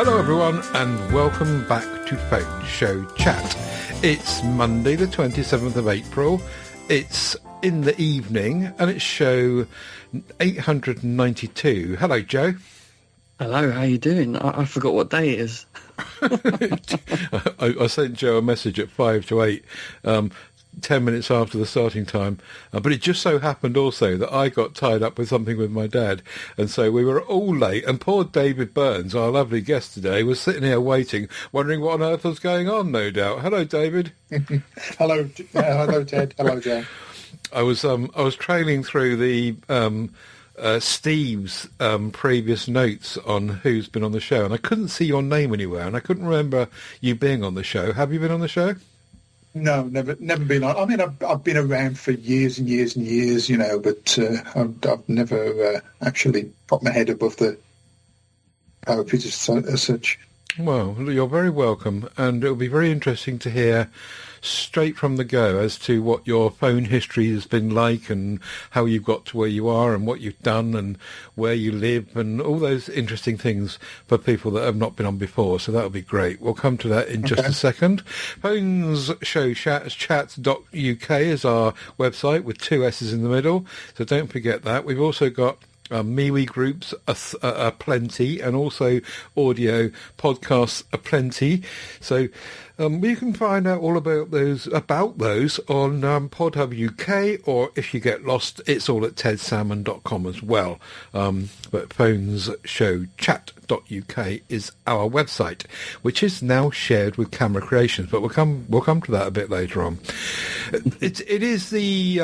Hello everyone and welcome back to Phone Show Chat. It's Monday the 27th of April. It's in the evening and it's show 892. Hello Joe. Hello, how you doing? I forgot what day it is. I sent Joe a message at 5 to 8, 10 minutes after the starting time, but it just so happened also that I got tied up with something with my dad, and so we were all late, and poor David Burns, our lovely guest today, was sitting here waiting, wondering what on earth was going on, no doubt. Hello David. Hello Ted. Hello Joe. I was trailing through the Steve's previous notes on who's been on the show, and I couldn't see your name anywhere, and I couldn't remember you being on the show. Have you been on the show? No, never been on. I mean, I've been around for years and years and years, you know, but I've never actually popped my head above the parapet as such. Well, you're very welcome, and it'll be very interesting to hear straight from the go as to what your phone history has been like and how you got to where you are and what you've done and where you live and all those interesting things for people that have not been on before. So that'll be great. We'll come to that in just a second. Phones Show chat.uk is our website with two S's in the middle. So don't forget that. We've also got MeWe groups aplenty, and also audio podcasts aplenty. So you can find out all about those on PodHub UK, or if you get lost, it's all at tedsalmon.com as well. But phonesshowchat.uk is our website, which is now shared with Camera Creations. But we'll come to that a bit later on. It is the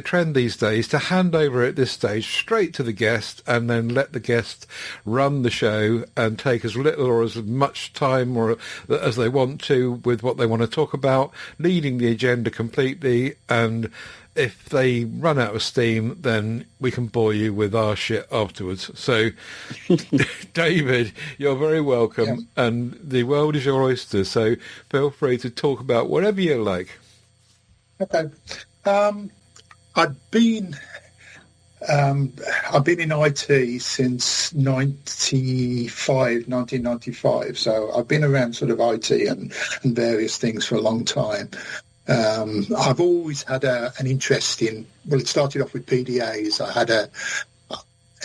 trend these days to hand over at this stage straight to the guest and then let the guest run the show and take as little or as much time or as they want to with what they want to talk about, leading the agenda completely. And if they run out of steam, then we can bore you with our shit afterwards. So, David, you're very welcome, and the world is your oyster, so feel free to talk about whatever you like. Okay. I've been in IT since 1995, so I've been around sort of IT and various things for a long time. I've always had an interest in, well, it started off with PDAs. I had an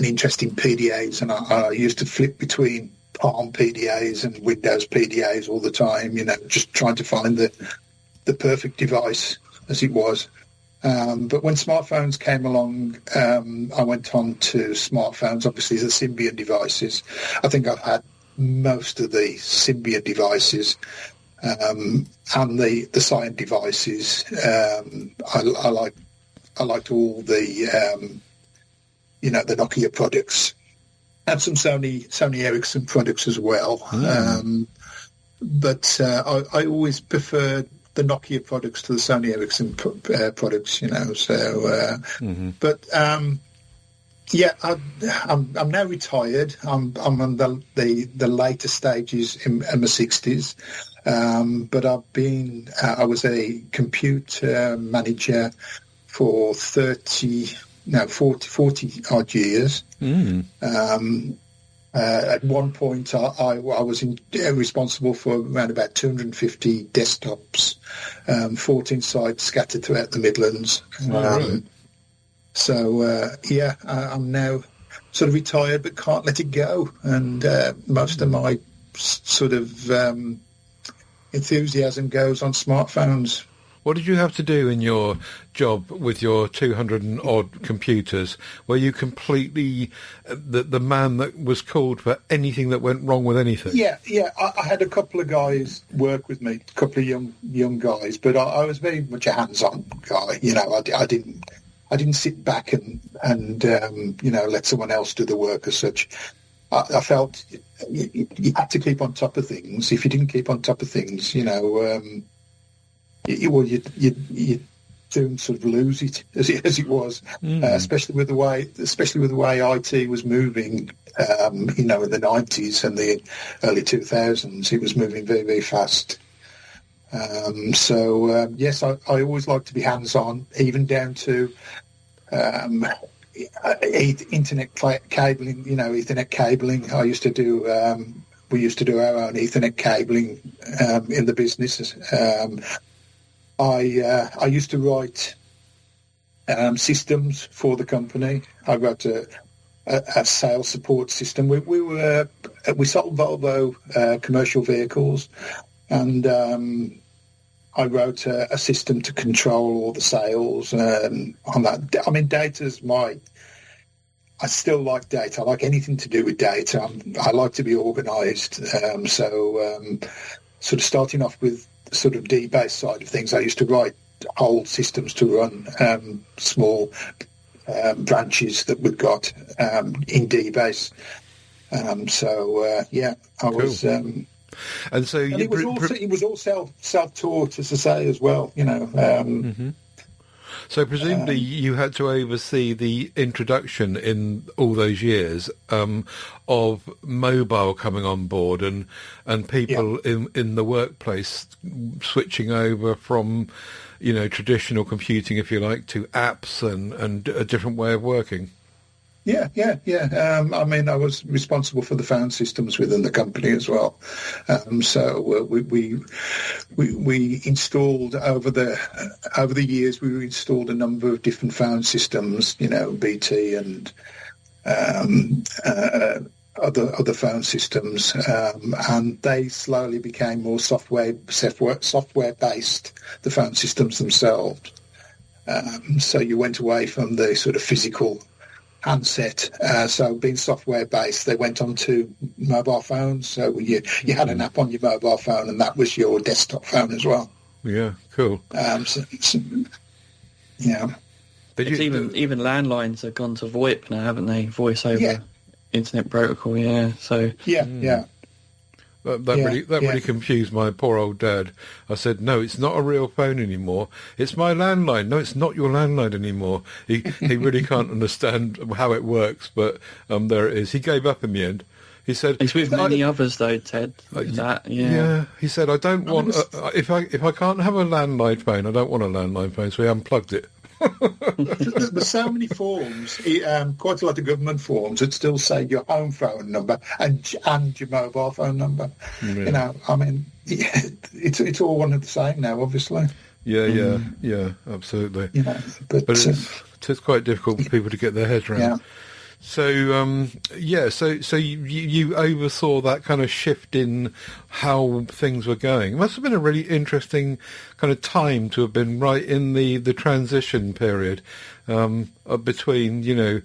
interest in PDAs, and I used to flip between Palm PDAs and Windows PDAs all the time, you know, just trying to find the perfect device as it was. But when smartphones came along, I went on to smartphones, obviously the Symbian devices. I think I've had most of the Symbian devices and the Cyan devices. I liked all the the Nokia products and some Sony Ericsson products as well. But I always preferred the Nokia products to the Sony Ericsson products, you know. So, but I'm now retired. I'm on the later stages in my 60s. But I was a computer manager for 40 odd years. At one point, I was responsible for around about 250 desktops, 14 sites scattered throughout the Midlands. So, I'm now sort of retired, but can't let it go. And most of my sort of enthusiasm goes on smartphones. What did you have to do in your job with your 200 and odd computers? Were you completely the man that was called for anything that went wrong with anything? Yeah. I had a couple of guys work with me, a couple of young guys, but I was very much a hands-on guy. You know, I didn't sit back and let someone else do the work as such. I felt you had to keep on top of things. If you didn't keep on top of things, you know. You soon sort of lose it as it was, especially with the way IT was moving. In the 90s and the early 2000s, it was moving very, very fast. Yes, I always like to be hands-on, even down to internet cabling, Ethernet cabling. I used to do. We used to do our own Ethernet cabling in the business. I used to write systems for the company. I wrote a sales support system. We sold Volvo commercial vehicles, and I wrote a system to control all the sales on that. I mean, data's I still like data. I like anything to do with data. I like to be organised. Sort of starting off with sort of D-base side of things, I used to write whole systems to run small branches that we've got in D-base. I was. And so and it was all self-taught, as I say, as well. So presumably you had to oversee the introduction in all those years of mobile coming on board and people in the workplace switching over from, traditional computing, if you like, to apps and a different way of working. Yeah. I mean, I was responsible for the phone systems within the company as well. We installed over the years. We installed a number of different phone systems. BT and other phone systems, and they slowly became more software based. The phone systems themselves. So you went away from the sort of physical handset, so being software based, they went on to mobile phones. So you had an app on your mobile phone, and that was your desktop phone as well. Yeah, cool. Yeah. Even landlines have gone to VoIP now, haven't they? Voice over internet protocol. Yeah. So yeah. That really confused my poor old dad. I said, no, it's not a real phone anymore. It's my landline. No, it's not your landline anymore. He really can't understand how it works, but there it is. He gave up in the end. He said, it's with many others though, Ted. Yeah. He said, I don't want if I can't have a landline phone, I don't want a landline phone. So he unplugged it. There's so many forms, quite a lot of government forms that still say your home phone number and your mobile phone number. Yeah. I mean, it's all one and the same now, obviously. Yeah, absolutely. But it's quite difficult for people to get their heads around. Yeah. So you oversaw that kind of shift in how things were going. It must have been a really interesting kind of time to have been right in the transition period between,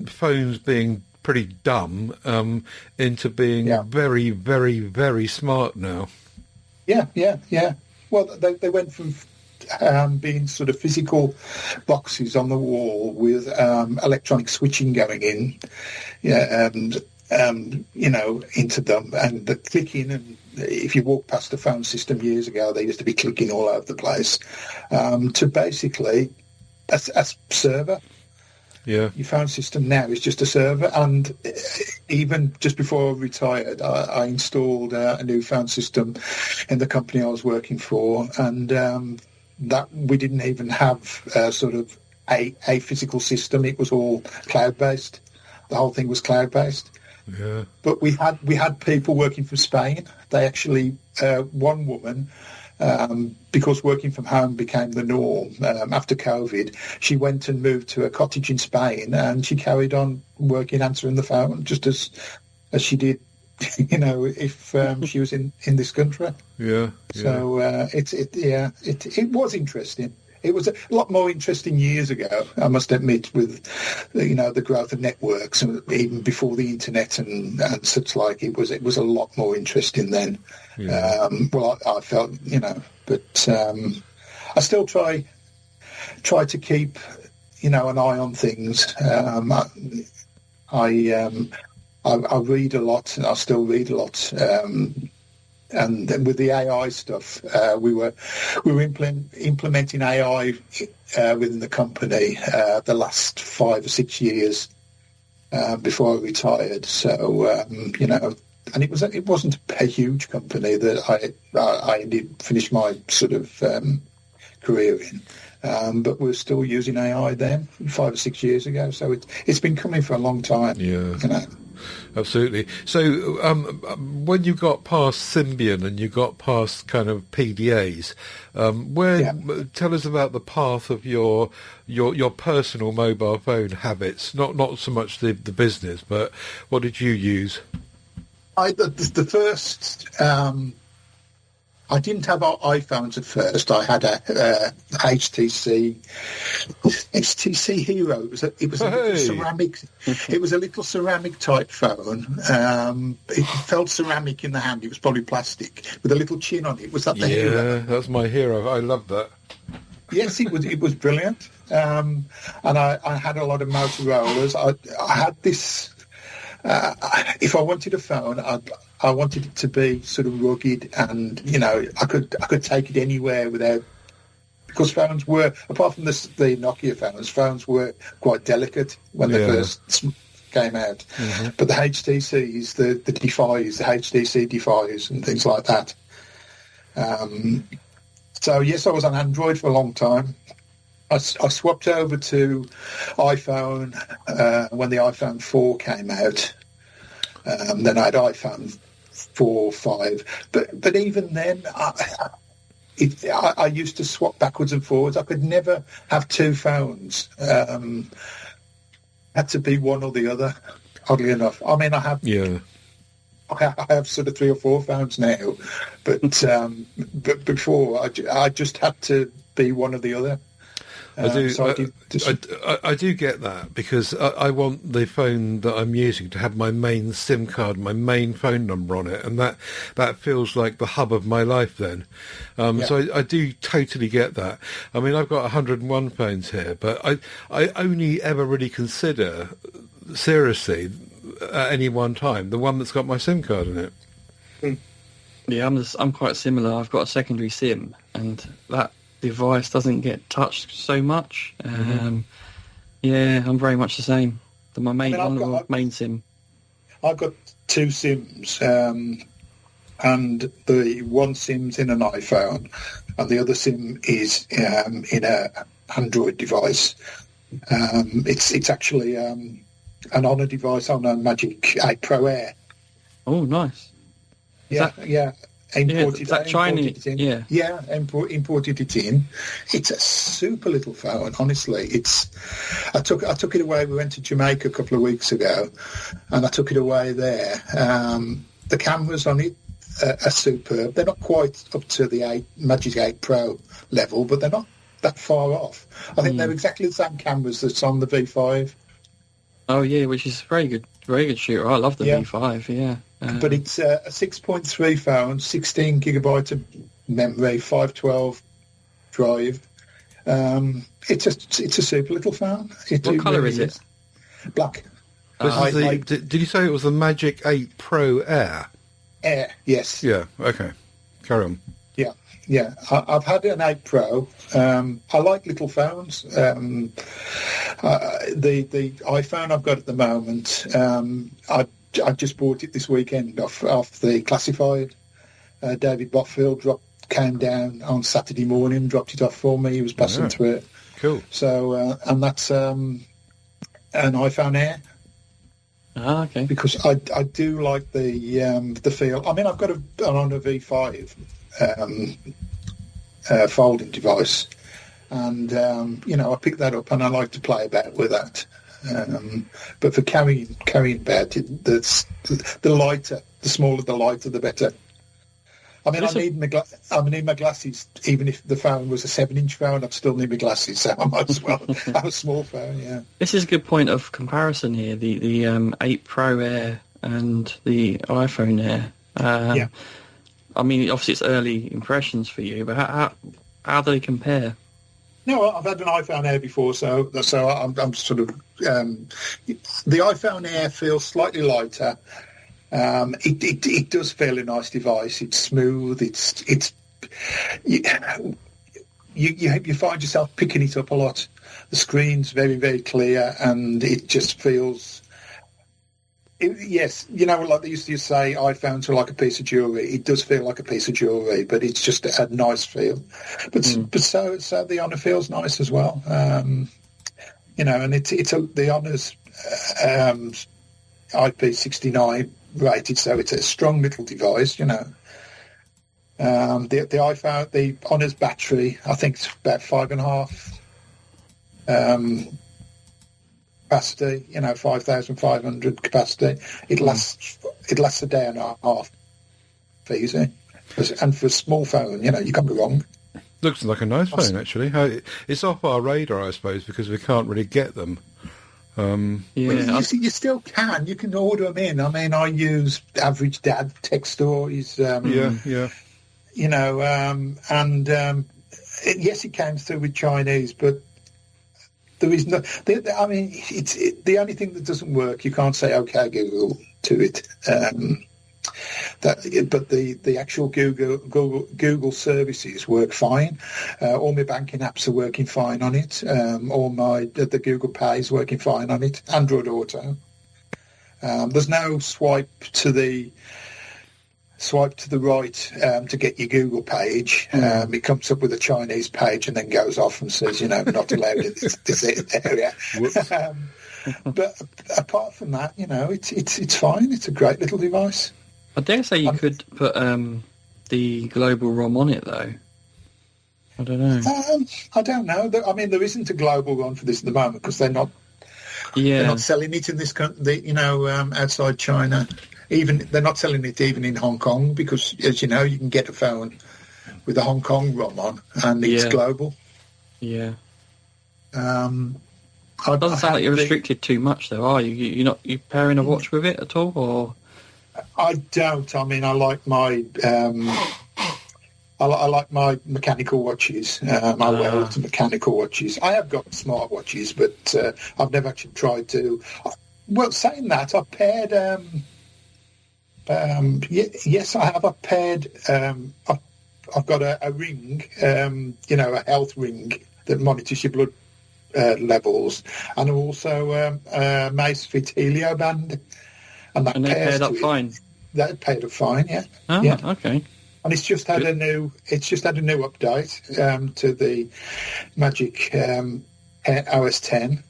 phones being pretty dumb into being very, very, very smart now. Yeah. Well, they went from being sort of physical boxes on the wall with electronic switching going in, and into them, and the clicking. And if you walk past the phone system years ago, they used to be clicking all over the place. To basically a server. Yeah, your phone system now is just a server. And even just before I retired, I installed a new phone system in the company I was working for, and that we didn't even have sort of a physical system. It was all cloud-based. The whole thing was cloud-based. Yeah. But we had people working from Spain. They actually, one woman, because working from home became the norm after COVID, she went and moved to a cottage in Spain, and she carried on working, answering the phone, just as she did, if she was in this country. Yeah. So it was interesting. It was a lot more interesting years ago, I must admit, with the growth of networks, and even before the internet and such like. It was a lot more interesting then. Yeah. I felt, but I still try to keep an eye on things. I read a lot, and I still read a lot. And then with the AI stuff, we were implementing AI within the company the last 5 or 6 years before I retired. So and it wasn't a huge company that I finished my sort of career in. But we're still using AI then, 5 or 6 years ago. So it's been coming for a long time. Yeah. You know. Absolutely. So when you got past Symbian and you got past kind of PDAs, tell us about the path of your personal mobile phone habits. Not so much the business, but what did you use? The first. I didn't have iPhones at first. I had a HTC Hero. It was a little ceramic. It was a little ceramic type phone. It felt ceramic in the hand. It was probably plastic with a little chin on it. Was that the Hero? Yeah, that's my Hero. I love that. Yes, it was brilliant. And I had a lot of Motorola's. I had this. If I wanted a phone, I wanted it to be sort of rugged, and I could take it anywhere without, because phones were, apart from the Nokia phones were quite delicate when they first came out. Mm-hmm. But the HTCs, the Defies, the HTC Defies, and things like that. So yes, I was on Android for a long time. I swapped over to iPhone when the iPhone 4 came out. Then I had iPhone 4, 5. But even then, I used to swap backwards and forwards. I could never have two phones. Had to be one or the other, oddly enough. I mean, I have sort of 3 or 4 phones now. But before, I just had to be one or the other. I do get that, because I want the phone that I'm using to have my main SIM card, my main phone number on it, and that feels like the hub of my life then. So I do totally get that. I mean, I've got 101 phones here, but I only ever really consider, seriously, at any one time, the one that's got my SIM card in it. Yeah, I'm quite similar. I've got a secondary SIM, and that device doesn't get touched so much. Yeah, I'm very much the same. My main SIM. I've got 2 SIMs, and the one SIM's in an iPhone, and the other SIM is in a Android device. It's actually an Honor device on a Magic 8 Pro Air. Oh, nice. Yeah. Imported it in. Imported it in. It's a super little phone, honestly. I took it away. We went to Jamaica a couple of weeks ago, and I took it away there. The cameras on it are superb. They're not quite up to the Magic 8 Pro level, but they're not that far off. I think they're exactly the same cameras that's on the V5. Oh yeah, which is very good shooter. I love the V5. Yeah. But it's a 6.3 phone, 16 gigabytes of memory, 512 drive. It's a super little phone. What colour is it? Black. Did you say it was the Magic 8 Pro Air? Air, yes. Yeah. Okay. Carry on. Yeah. I've had an 8 Pro. I like little phones. The iPhone I've got at the moment, I just bought it this weekend off the classified. David Boffield came down on Saturday morning, dropped it off for me. He was passing through it. Cool. So, and that's an iPhone Air. Ah, okay. Because I do like the feel. I mean, I've got an Honor V5 folding device, and I picked that up and I like to play about with that. But for carrying about the lighter, the smaller the lighter, the better. I mean, I need my glasses. Even if the phone was a 7-inch phone, I'd still need my glasses. So I might as well have a small phone. Yeah. This is a good point of comparison here. The 8 Pro Air and the iPhone Air. I mean, obviously it's early impressions for you, but how do they compare? No, I've had an iPhone Air before, so I'm sort of the iPhone Air feels slightly lighter. It does feel a nice device. It's smooth. You find yourself picking it up a lot. The screen's very, very clear, and it just feels Yes, like they used to say, iPhones are like a piece of jewellery. It does feel like a piece of jewellery, but it's just a nice feel. But so the Honor feels nice as well. And the Honor's IP69 rated, so it's a strong little device. The iPhone, the Honor's battery, I think it's about 5.5. Capacity, 5,500 capacity. It lasts a day and a half easy. And for a small phone, you can't go wrong. Looks like a nice phone, actually. It's off our radar, I suppose, because we can't really get them. You still can. You can order them in. I mean, I use Average Dad Tech Stories. Yes, it came through with Chinese, but there is no. It's the only thing that doesn't work. You can't say "Okay, Google" to it. But the actual Google services work fine. All my banking apps are working fine on it. All the Google Pay is working fine on it. Android Auto. There's no swipe to the right to get your Google page. It comes up with a Chinese page and then goes off and says, not allowed in this area. But apart from that, it's fine. It's a great little device. I dare say you could put the global ROM on it, though. I don't know. I don't know. I mean, there isn't a global ROM for this at the moment because they're not. Yeah. They're not selling it in this country. Outside China. They're not selling it even in Hong Kong because, as you know, you can get a phone with a Hong Kong ROM on and it's global. Yeah. It doesn't sound like you're restricted too much, though, are you? You're not pairing a watch with it at all, or? I don't. I mean, I like my I like my mechanical watches. I wear lots of mechanical watches. I have got smart watches, but I've never actually tried to. Well, saying that, I've paired. Yes, I have. I've paired. I've got a ring, a health ring that monitors your blood levels, and also a Macefit Helio band. And they paired up fine. That paired up fine, yeah. Oh, yeah. Okay. And it's just had a new update to the Magic OS 10,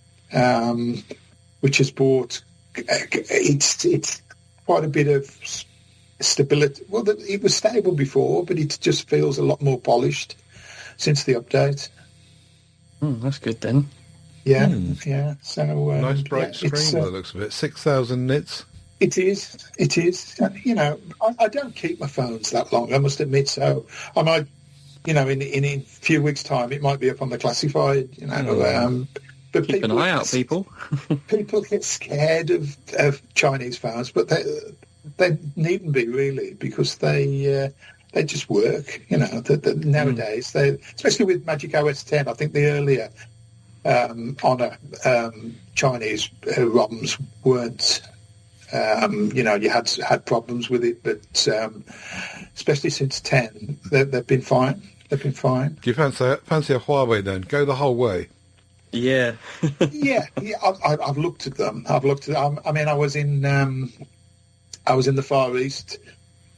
which has brought it's quite a bit of stability. Well, it was stable before, but it just feels a lot more polished since the update. That's good then. Yeah, yeah. So nice bright screen by the looks of it. 6,000 nits. It is. I don't keep my phones that long, I must admit. So I might, in a few weeks' time, it might be up on the classified. But keep an eye out, people. People get scared of Chinese phones, but they needn't be really because they just work. Nowadays, especially with Magic OS 10, I think the earlier Honor Chinese ROMs weren't. You had problems with it, but especially since 10, they've been fine. They've been fine. Do you fancy a Huawei then? Go the whole way. Yeah. yeah. I've looked at them. I mean, I was in the Far East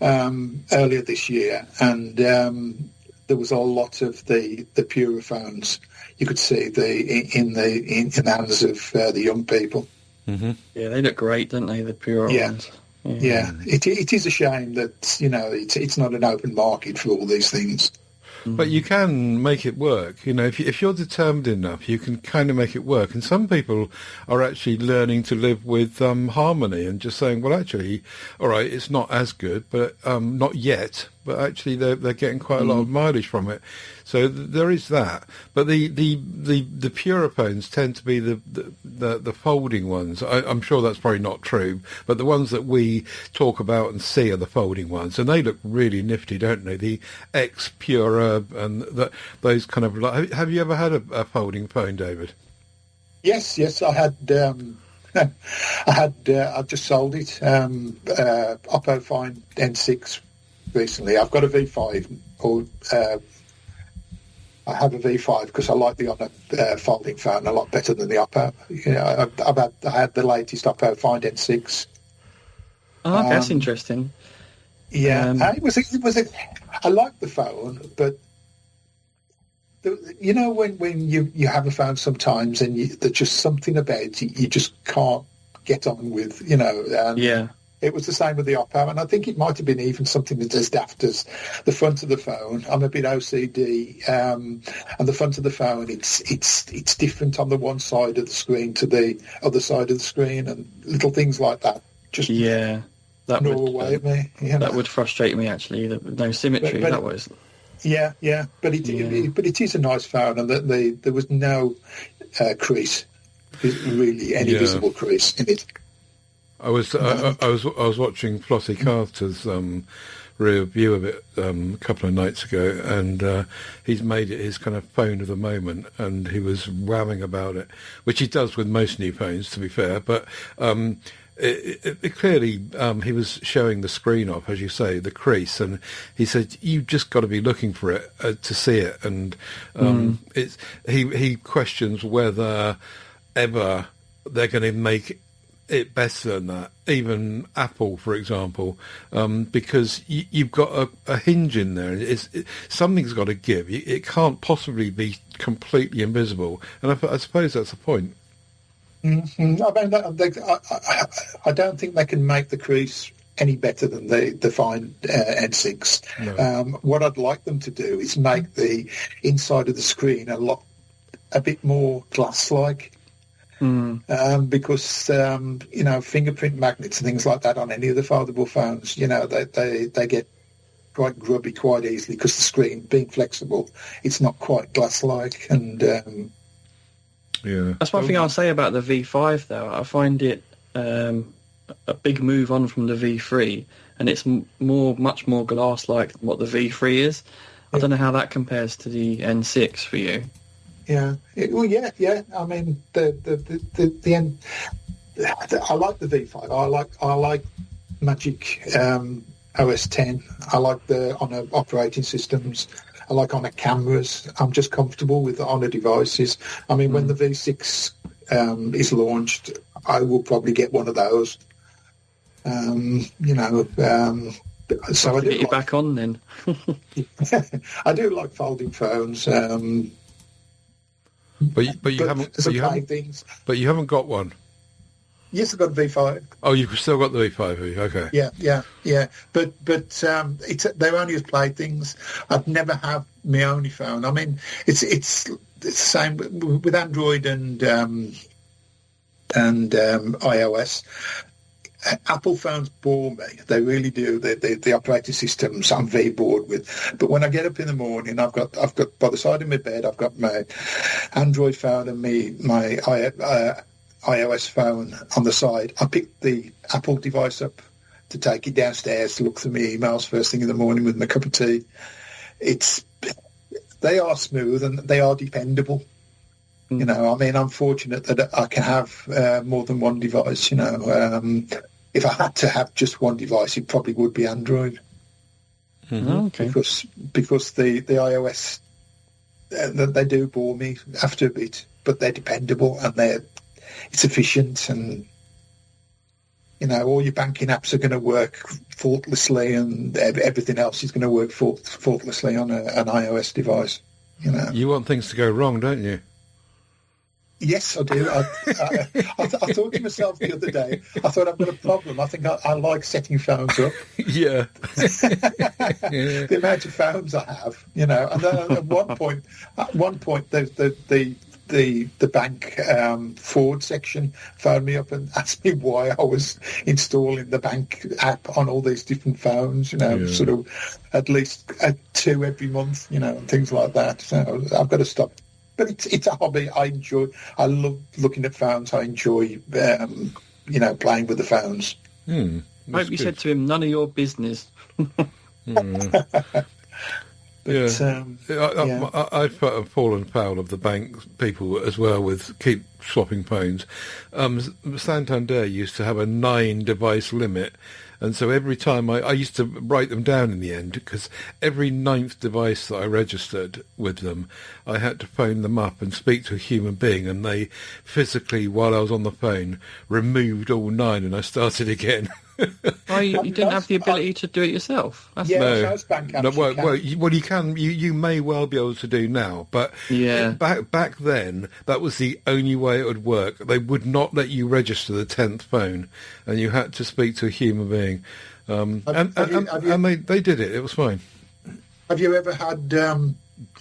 earlier this year, and there was a lot of the Pura phones. You could see in the hands of the young people. Mm-hmm. Yeah, they look great, don't they? The Pura ones. Yeah. It is a shame that it's not an open market for all these things. But you can make it work. If you're determined enough, you can kind of make it work. And some people are actually learning to live with harmony and just saying, well, actually, all right, it's not as good, but not yet. But actually, they're getting quite a lot of mileage from it. So there is that. But the Pura phones tend to be the folding ones. I'm sure that's probably not true, but the ones that we talk about and see are the folding ones, and they look really nifty, don't they? The X Pura and those kind of. Have you ever had a folding phone, David? Yes, I had. I've just sold it. Oppo Find N6 recently. I've got a V5 I have a V5 because I like the Honor folding phone a lot better than the Oppo. I had the latest Oppo Find N6 Oh, okay, that's interesting. Yeah, I like the phone, but you know when you have a phone sometimes and there's just something about it you just can't get on with, you know. And yeah. It was the same with the Oppo, and I think it might have been even something that's as daft as the front of the phone. I'm a bit OCD, and the front of the phone, it's different on the one side of the screen to the other side of the screen, and little things like that just that gnaw would away at me. You know? That would frustrate me actually. No symmetry. But that was. Yeah, but it is a nice phone, and there was no crease, really any visible crease in it. I was watching Flossie Carter's review of it a couple of nights ago, and he's made it his kind of phone of the moment, and he was wowing about it, which he does with most new phones, to be fair. But it clearly, he was showing the screen off, as you say, the crease, and he said you've just got to be looking for it to see it, and he questions whether ever they're going to make it better than that, even Apple, for example, because you've got a hinge in there. Something's got to give. It can't possibly be completely invisible, and I suppose that's the point. Mm-hmm. I don't think they can make the crease any better than the fine N6. No. What I'd like them to do is make the inside of the screen a bit more glass-like. Because fingerprint magnets and things like that on any of the foldable phones, they get quite grubby quite easily because the screen, being flexible, it's not quite glass-like. And that's one thing I'll say about the V5 though. I find it a big move on from the V3, and it's much more glass-like than what the V3 is. I don't know how that compares to the N6 for you. Yeah. I mean, the end. I like the V5. I like Magic OS 10. I like the Honor operating systems. I like Honor cameras. I'm just comfortable with the Honor devices. I mean, when the V6 is launched, I will probably get one of those. So I do get you back on then. I do like folding phones. But you haven't got one. Yes, I've got a V5. Oh, you've still got the V5, have you? Okay. Yeah. But they're only as playthings. I'd never have my only phone. I mean, it's the same with Android and iOS. Apple phones bore me. They really do. The operating systems I'm very bored with. But when I get up in the morning, I've got by the side of my bed, I've got my Android phone and my iOS phone on the side. I pick the Apple device up to take it downstairs to look through my emails first thing in the morning with my cup of tea. They are smooth and they are dependable. You know, I mean, I'm fortunate that I can have more than one device. You know, if I had to have just one device, it probably would be Android. Mm-hmm. Okay. Because the iOS they do bore me after a bit, but they're dependable and it's efficient, and you know, all your banking apps are going to work faultlessly, and everything else is going to work faultlessly on an iOS device. You know, you want things to go wrong, don't you? Yes, I do. I thought to myself the other day, I thought I've got a problem. I think I like setting phones up. Yeah. The amount of phones I have, you know. And then at one point, the bank forward section phoned me up and asked me why I was installing the bank app on all these different phones, you know, sort of at least 2 every month, you know, and things like that. So I've got to stop. But it's a hobby. I enjoy. I love looking at phones. I enjoy, you know, playing with the phones. I hope you said to him, "None of your business." I've fallen foul of the bank people as well with keep swapping phones. Santander used to have a 9-device limit. And so every time I used to write them down in the end, because every 9th device that I registered with them, I had to phone them up and speak to a human being, and they physically, while I was on the phone, removed all 9 and I started again. Oh, you didn't have the ability to do it yourself? Most bank apps you can. You may well be able to do now, but back then that was the only way it would work. They would not let you register the 10th phone, and you had to speak to a human being. And they did it. It was fine. Have you ever had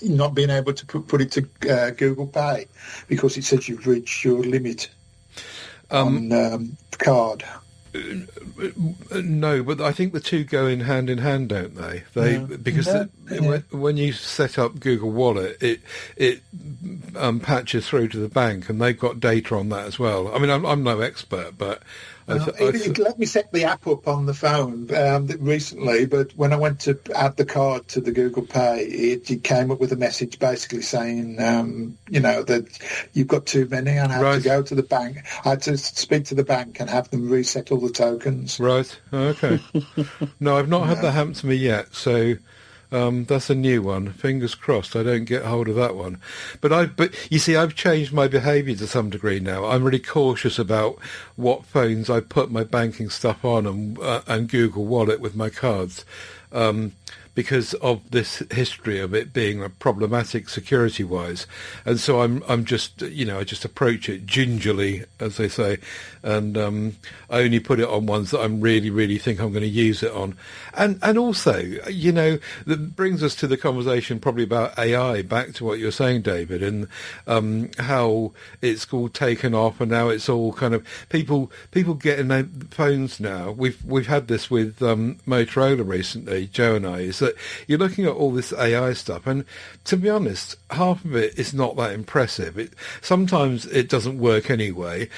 not being able to put it to Google Pay because it says you've reached your limit on the card? No, but I think the two go in hand, don't they? Because when you set up Google Wallet, it patches through to the bank, and they've got data on that as well. I mean, I'm no expert, but it let me set the app up on the phone recently, but when I went to add the card to the Google Pay, it came up with a message basically saying, that you've got too many, and I had to go to the bank. I had to speak to the bank and have them reset all the tokens. Right. Okay. No, I've not had that happen to me yet, so that's a new one. Fingers crossed I don't get hold of that one. But you see, I've changed my behaviour to some degree now. I'm really cautious about what phones I put my banking stuff on and Google Wallet with my cards. Because of this history of it being problematic security-wise, and so I'm just I just approach it gingerly, as they say, and I only put it on ones that I'm really think I'm going to use it on, and also that brings us to the conversation probably about AI. Back to what you were saying, David, and how it's all taken off, and now it's all kind of people getting their phones now. We've had this with Motorola recently, Joe and I. Is that you're looking at all this AI stuff, and to be honest, half of it is not that impressive. Sometimes it doesn't work anyway.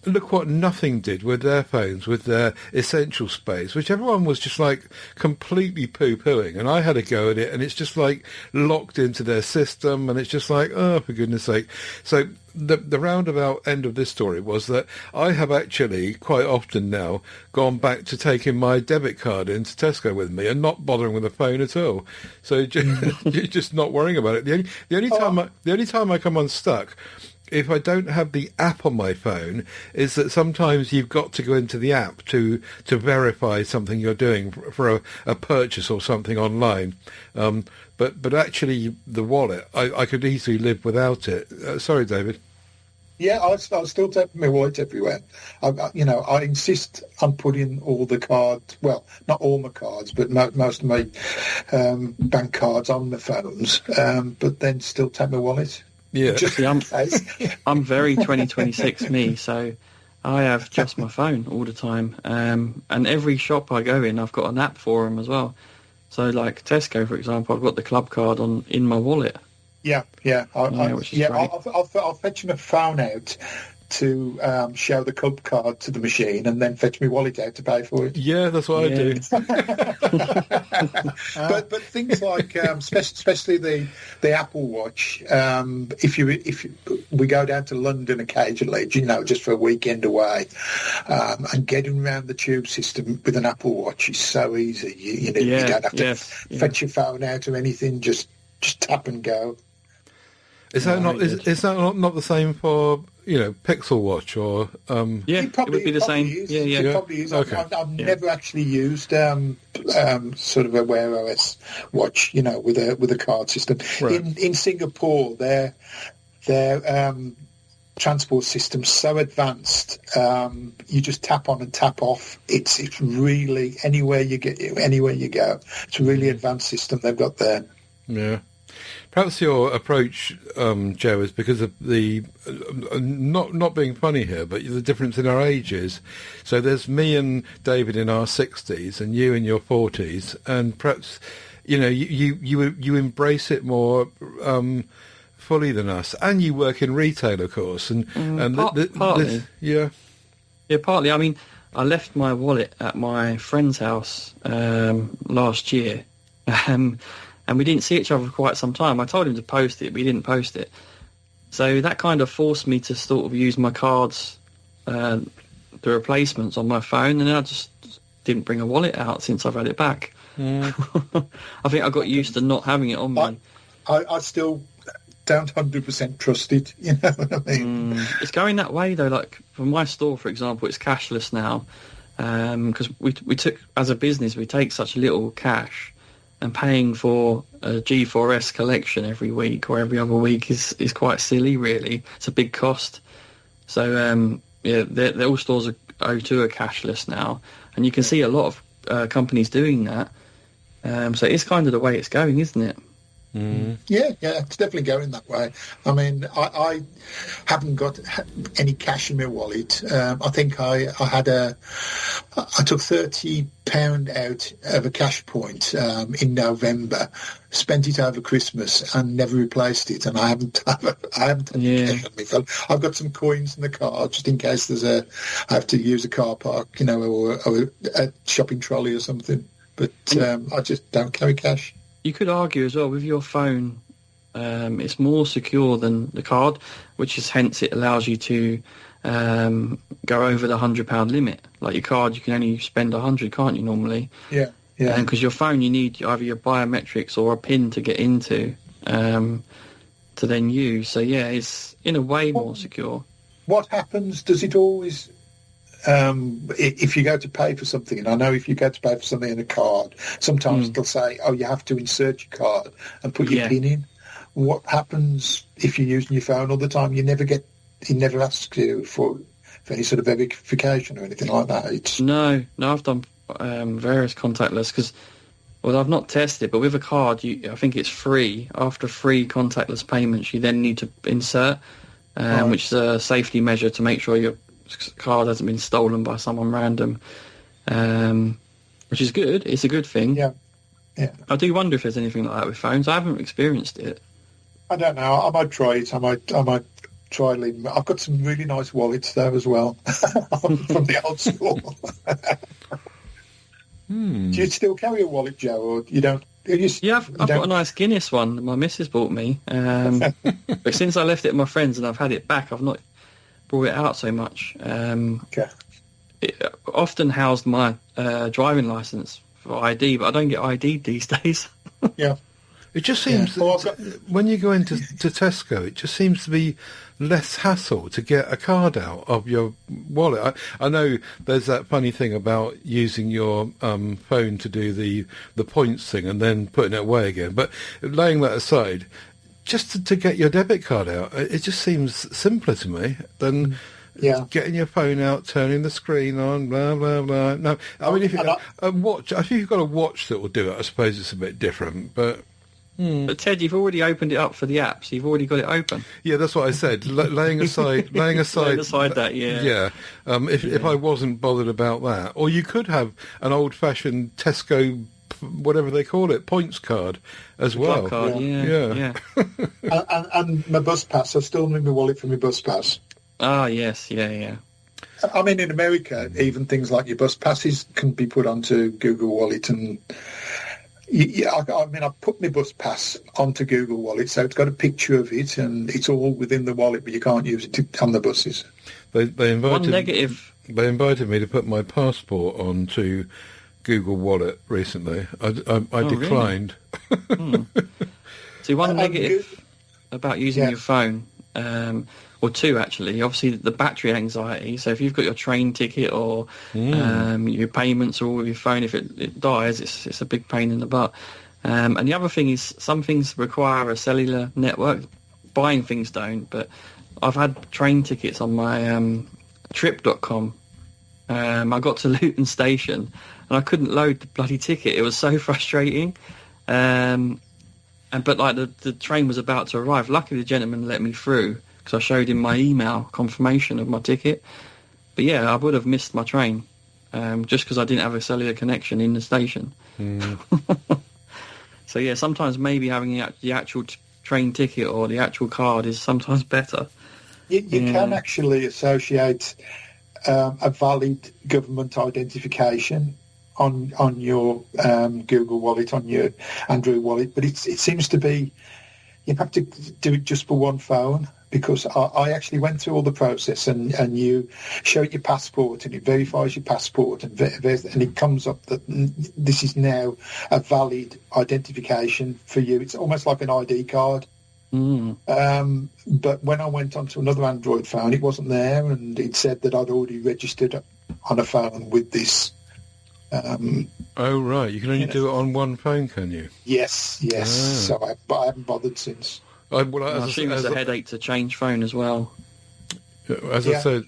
Look what Nothing did with their phones, with their essential space, which everyone was just like completely poo-pooing, and I had a go at it, and it's just like locked into their system, and it's just like, oh, for goodness sake. So the roundabout end of this story was that I have actually quite often now gone back to taking my debit card into Tesco with me and not bothering with the phone at all. So just not worrying about it. The only time I come unstuck, if I don't have the app on my phone, is that sometimes you've got to go into the app to verify something you're doing for a purchase or something online. But actually, the wallet, I could easily live without it. Sorry, David. Yeah, I still take my wallet everywhere. I insist on putting all the cards, well, not all my cards, but most of my bank cards on my phones, but then still take my wallet. Yeah. See, I'm very 2026 me, so I have just my phone all the time. And every shop I go in, I've got an app for them as well. So like Tesco, for example, I've got the club card in my wallet. Yeah. I'll fetch my phone out to show the club card to the machine, and then fetch my wallet out to pay for it. Yeah, that's what I do. But things like, especially the Apple Watch. If we go down to London occasionally, just for a weekend away, and getting around the tube system with an Apple Watch is so easy. You don't have to fetch your phone out or anything. Just tap and go. Is that not the same for Pixel Watch or? It would be the same. It probably is. Okay. I've never actually used sort of a Wear OS watch, with a card system. Right. In Singapore, their transport system's so advanced. You just tap on and tap off. It's really anywhere you go. It's a really advanced system they've got there. Yeah. Perhaps your approach, Joe, is because of the not being funny here, but the difference in our ages. So there's me and David in our 60s, and you in your 40s, and perhaps you embrace it more fully than us, and you work in retail, of course, and partly, yeah, partly. I mean, I left my wallet at my friend's house last year. And we didn't see each other for quite some time. I told him to post it, but he didn't post it. So that kind of forced me to sort of use my cards, the replacements on my phone, and then I just didn't bring a wallet out since I've had it back. I think I got used to not having it on me. I still don't 100% trust it, you know what I mean? It's going that way, though. Like, for my store, for example, it's cashless now. because we took, as a business, we take such little cash, and paying for a G4S collection every week or every other week is quite silly, really. It's a big cost. So all stores are O2 are cashless now, and you can see a lot of companies doing that. So it's kind of the way it's going, isn't it? Mm. Yeah, it's definitely going that way. I mean, I haven't got any cash in my wallet. I think I took £30 out of a cash point in November, spent it over Christmas, and never replaced it. And I haven't any cash on me. So I've got some coins in the car just in case I have to use a car park, or a shopping trolley or something. But I just don't carry cash. You could argue as well with your phone, it's more secure than the card, which is hence it allows you to go over the £100 limit. Like your card, you can only spend 100, can't you, normally? Yeah. And because your phone, you need either your biometrics or a PIN to get into to then use. So yeah, it's in a way more secure. What happens? Does it always? If you go to pay for something, and I know if you go to pay for something in a card, sometimes they'll say, "Oh, you have to insert your card and put your PIN in." What happens if you're using your phone all the time? He never asks you for any sort of verification or anything like that. No, I've done various contactless because, well, I've not tested, but with a card, I think it's free. After free contactless payments, you then need to insert, which is a safety measure to make sure your card hasn't been stolen by someone random, which is good. It's a good thing. Yeah. I do wonder if there's anything like that with phones. I haven't experienced it. I don't know. I might try it. I might try leaving. I've got some really nice wallets there as well from the old school. Do you still carry a wallet, Joe, or you don't? I've got a nice Guinness one that my missus bought me. But since I left it with my friends and I've had it back, I've not brought it out so much. It often housed my driving licence for ID, but I don't get ID'd these days. Yeah. It just seems when you go into Tesco, it just seems to be less hassle to get a card out of your wallet. I know there's that funny thing about using your phone to do the points thing and then putting it away again. But laying that aside, just to get your debit card out, it just seems simpler to me than getting your phone out, turning the screen on, blah, blah, blah. No, I mean, if you've got a watch that will do it, I suppose it's a bit different, but... But Ted, you've already opened it up for the app, so you've already got it open. Yeah, that's what I said. laying aside that. Yeah. If I wasn't bothered about that, or you could have an old-fashioned Tesco, whatever they call it, points card as well. Card, yeah. and my bus pass. I still need my wallet for my bus pass. Ah, yes, yeah. I mean, in America, even things like your bus passes can be put onto Google Wallet and. I put my bus pass onto Google Wallet, so it's got a picture of it, and it's all within the wallet, but you can't use it on the buses. They invited one negative. They invited me to put my passport onto Google Wallet recently. I declined. Really? See, one negative about using your phone, or two actually. Obviously, the battery anxiety. So if you've got your train ticket or your payments or all with your phone, if it dies, it's a big pain in the butt. And the other thing is, some things require a cellular network. Buying things don't. But I've had train tickets on my trip.com. I got to Luton Station and I couldn't load the bloody ticket. It was so frustrating. But the train was about to arrive. Luckily, the gentleman let me through, because I showed him my email confirmation of my ticket. But yeah, I would have missed my train just because I didn't have a cellular connection in the station. So yeah, sometimes maybe having the actual train ticket or the actual card is sometimes better. You can actually associate a valid government identification on your Google Wallet, on your Android Wallet, but it seems to be you have to do it just for one phone. Because I actually went through all the process, and you show it your passport, and it verifies your passport, and it comes up that this is now a valid identification for you. It's almost like an ID card. But when I went onto another Android phone, it wasn't there, and it said that I'd already registered on a phone with this. Oh, right. You can only do it on one phone, can you? Yes. Ah. So I haven't bothered since. I assume it's a headache to change phone as well. As I said,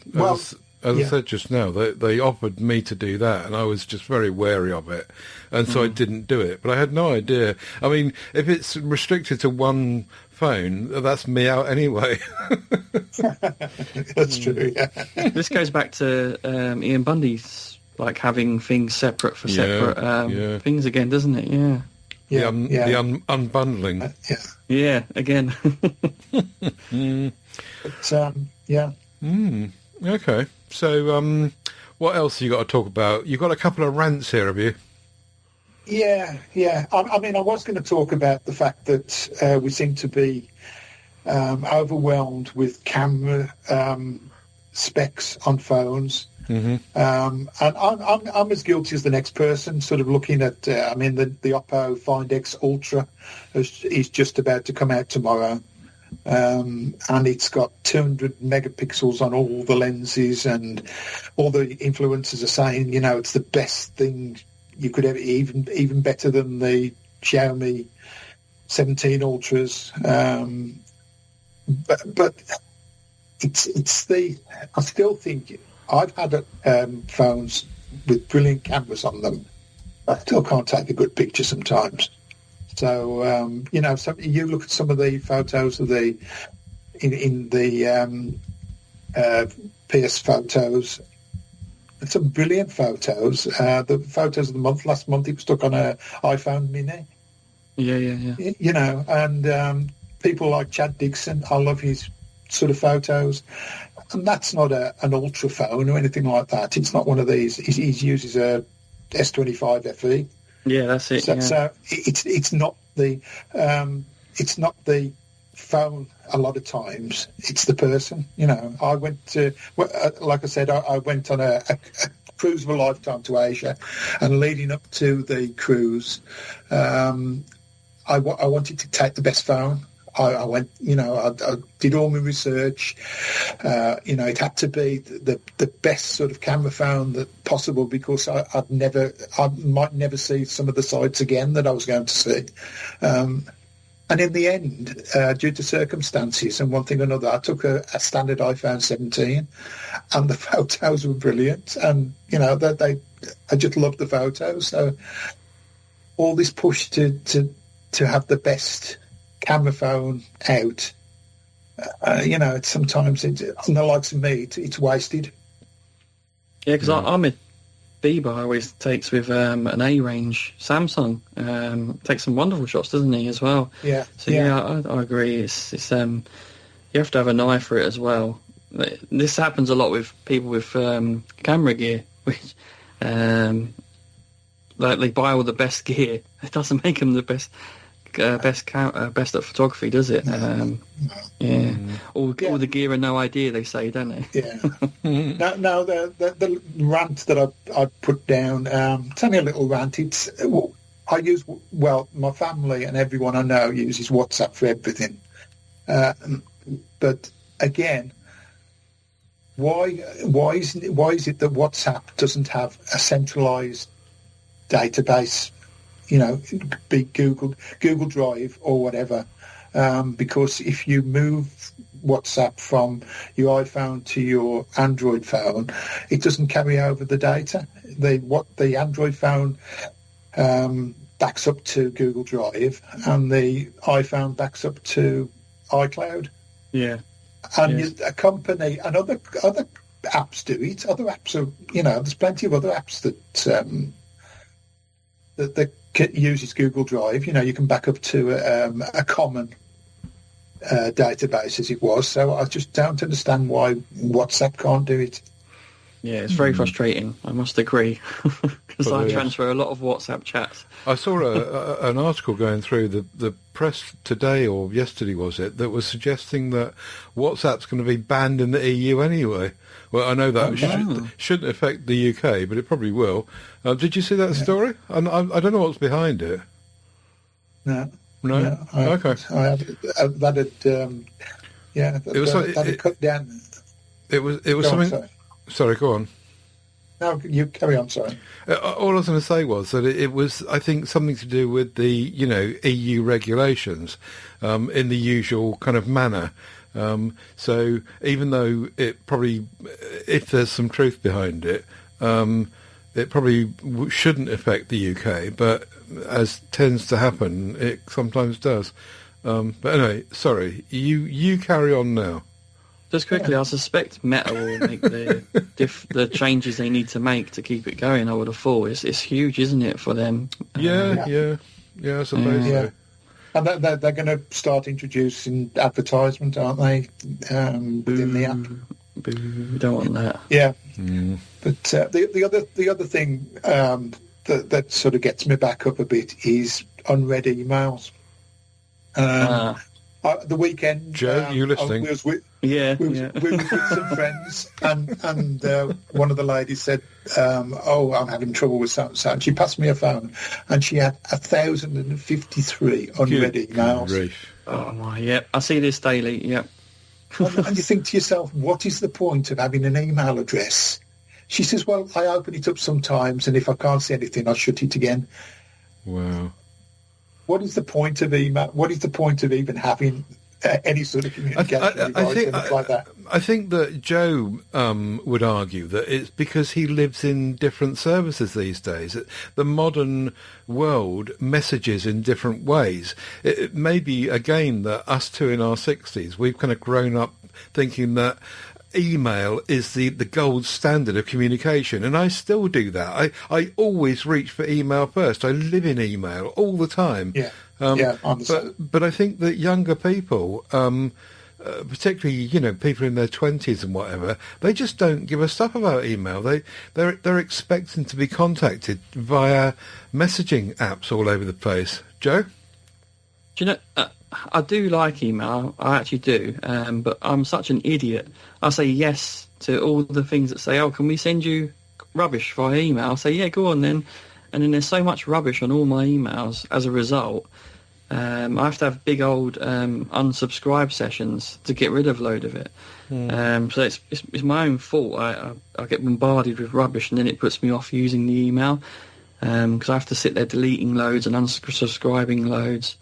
I said just now, they offered me to do that, and I was just very wary of it, and so I didn't do it. But I had no idea. I mean, if it's restricted to one phone, that's me out anyway. That's true. Yeah. This goes back to Ian Bundey's, like having things separate for separate things again, doesn't it? Yeah. The unbundling. Yeah, again. Okay. So, what else have you got to talk about? You've got a couple of rants here, have you? Yeah. I mean, I was going to talk about the fact that we seem to be overwhelmed with camera specs on phones. Mm-hmm. And I'm as guilty as the next person, sort of looking at, the Oppo Find X Ultra is just about to come out tomorrow. And it's got 200 megapixels on all the lenses, and all the influencers are saying, it's the best thing you could ever, even better than the Xiaomi 17 Ultras. But I still think I've had phones with brilliant cameras on them. I still can't take a good picture sometimes. So you look at some of the photos of the PS photos. It's some brilliant photos. The photos of the month last month, it was stuck on an iPhone Mini. Yeah. And people like Chad Dixon, I love his sort of photos. And that's not an ultra phone or anything like that. It's not one of these. He uses a S25 FE. Yeah, that's it. So it's not the phone. A lot of times, it's the person. I went to, like I said, I went on a cruise of a lifetime to Asia, and leading up to the cruise, I wanted to take the best phone. I went, I did all my research. It had to be the best sort of camera phone that possible, because I might never see some of the sites again that I was going to see. And in the end, due to circumstances and one thing or another, I took a standard iPhone 17, and the photos were brilliant. And I just loved the photos. So all this push to have the best camera phone out, it's sometimes on the likes of me, it's wasted. Yeah, because Ahmed Bieber always takes with an A-range Samsung. Takes some wonderful shots, doesn't he, as well? Yeah. So I agree. It's you have to have an eye for it as well. This happens a lot with people with camera gear, which like they buy all the best gear. It doesn't make them the best at photography, does it? All the gear and no idea, they say, don't they? Yeah. No, the rant that I put down, it's only a little rant. My family and everyone I know uses WhatsApp for everything. But again, why is it that WhatsApp doesn't have a centralized database? Be Google Drive or whatever, because if you move WhatsApp from your iPhone to your Android phone, it doesn't carry over the data. The Android phone backs up to Google Drive, and the iPhone backs up to iCloud. Yeah, and a company and other apps do it. Other apps are, there's plenty of other apps that uses Google Drive. You can back up to a common database, as it was. So I just don't understand why WhatsApp can't do it. Yeah, it's very frustrating, I must agree, because I transfer a lot of WhatsApp chats. I saw an article going through the press today, or yesterday was it, that was suggesting that WhatsApp's going to be banned in the EU anyway. Well, I know that shouldn't affect the UK, but it probably will. Did you see that story? I don't know what's behind it. No. Okay. That had cut down. It was something. Sorry, go on. No, you carry on. Sorry. All I was going to say was that it was, I think, something to do with the EU regulations in the usual kind of manner. So even though it probably, if there's some truth behind it, it probably shouldn't affect the UK, but as tends to happen, it sometimes does. But anyway, sorry, you carry on now. Just quickly, I suspect Meta will make the changes they need to make to keep it going. I would have thought it's huge, isn't it, for them? Yeah, I suppose so. And they're going to start introducing advertisement, aren't they? Within the app. Boo, don't want that. Yeah. But the other thing that sort of gets me back up a bit is unread emails. The weekend, Joe, you listening? We were with some friends, and one of the ladies said, "Oh, I'm having trouble with so and so." And she passed me a phone, and she had 1,053 unread emails. Grief. Oh my, yep. I see this daily. Yep. And you think to yourself, what is the point of having an email address? She says, "Well, I open it up sometimes, and if I can't see anything, I shut it again." Wow. What is the point of email? What is the point of even having any sort of communication like that? I think that Joe would argue that it's because he lives in different services these days. The modern world messages in different ways. It may be, again, that us two in our 60s, we've kind of grown up thinking that email is the gold standard of communication, and I still do that. I always reach for email first. I live in email all the time. I understand. But I think that younger people, particularly people in their 20s and whatever, they just don't give a stuff about email. They're expecting to be contacted via messaging apps all over the place. Joe? Do you know? I do like email, I actually do, but I'm such an idiot. I say yes to all the things that say, "Oh, can we send you rubbish via email?" I say, "Yeah, go on then." And then there's so much rubbish on all my emails as a result. I have to have big old unsubscribe sessions to get rid of a load of it. So it's my own fault. I get bombarded with rubbish, and then it puts me off using the email because I have to sit there deleting loads and unsubscribing loads.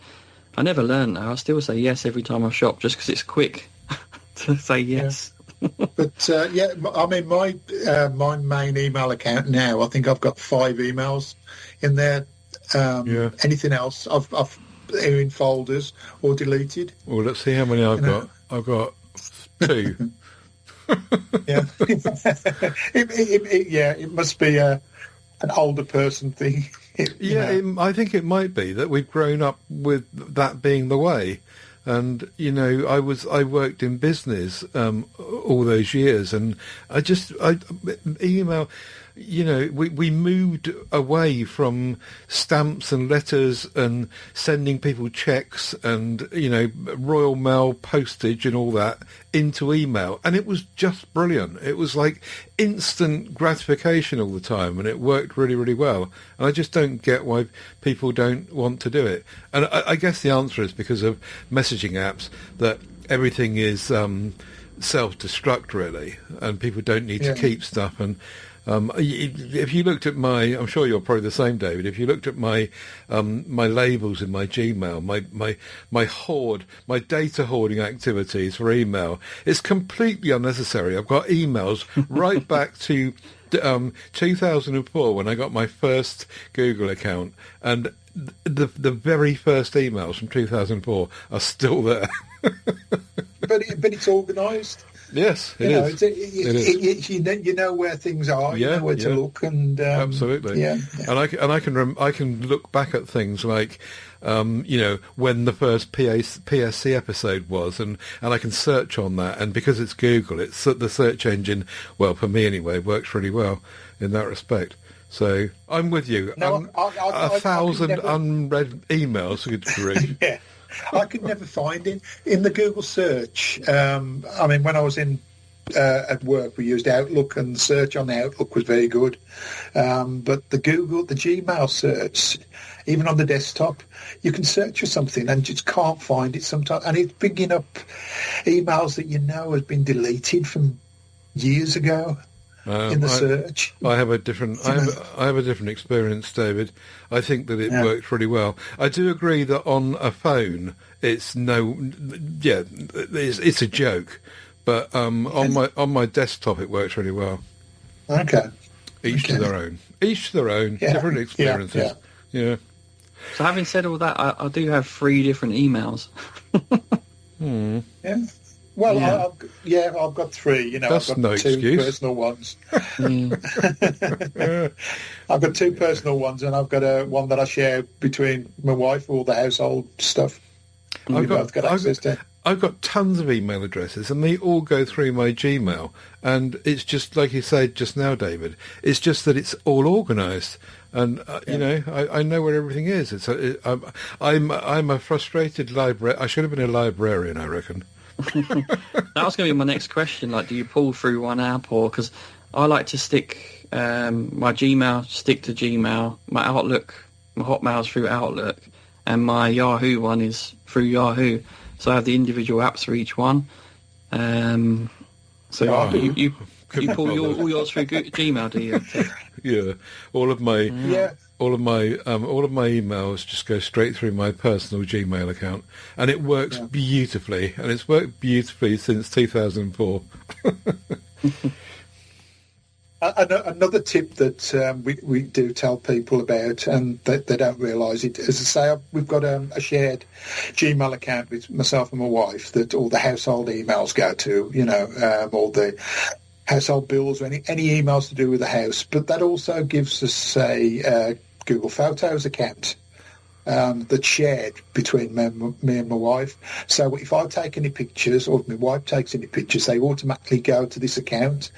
I never learn now. I still say yes every time I shop just because it's quick to say yes. But I mean, my main email account now, I think I've got 5 emails in there. Anything else, I've in folders or deleted. Well, let's see how many I've got. I've got 2. It must be an older person thing. I think it might be that we've grown up with that being the way. And I worked in business all those years, and I email. We moved away from stamps and letters and sending people checks and Royal Mail postage and all that into email, and it was just brilliant. It was like instant gratification all the time, and it worked really, really well. And I just don't get why people don't want to do it. And I guess the answer is because of messaging apps, that everything is self-destruct really, and people don't need to keep stuff. And if you looked at I'm sure you're probably the same, David, if you looked at my my labels in my Gmail, my data hoarding activities for email, it's completely unnecessary. I've got emails right back to 2004 when I got my first Google account, and the very first emails from 2004 are still there. but it's organised. Yes, it is. You know where things are. You know where to look, and absolutely. And I can look back at things like when the first PSC episode was, and I can search on that. And because it's Google, it's the search engine. Well, for me anyway, works really well in that respect. So I'm with you. No, 1,000 unread emails, good grief. Yeah. I could never find it in the Google search. I mean, when I was at work, we used Outlook, and the search on Outlook was very good. But the Gmail search, even on the desktop, you can search for something and just can't find it sometimes. And it's picking up emails that has been deleted from years ago. in the search. I have a different. I have a different experience, David. I think that it works really well. I do agree that on a phone, it's it's a joke, but on my desktop, it works really well. Okay. Each to their own. Each to their own. Yeah. Different experiences. Yeah. So having said all that, I do have 3 different emails. Yeah. Well, I've got 3. That's I've got no 2 excuse. personal ones. I've got 2 personal ones, and I've got one that I share between my wife, all the household stuff. I've got tons of email addresses, and they all go through my Gmail. And it's just like you said just now, David. It's just that it's all organised, and I know where everything is. I'm a frustrated librarian. I should have been a librarian, I reckon. That was going to be my next question. Like, do you pull through one app, or because I like to stick my Gmail to Gmail, my Outlook, my Hotmail's through Outlook, and my Yahoo one is through Yahoo. So I have the individual apps for each one. So you pull all yours through Gmail, do you? Yeah, all of my emails just go straight through my personal Gmail account, and it works beautifully. And it's worked beautifully since 2004. Another tip that we do tell people about, and they don't realise it, as I say, we've got a shared Gmail account with myself and my wife that all the household emails go to, all the household bills or any emails to do with the house. But that also gives us a Google Photos account that's shared between me and my wife. So if I take any pictures, or if my wife takes any pictures, they automatically go to this account.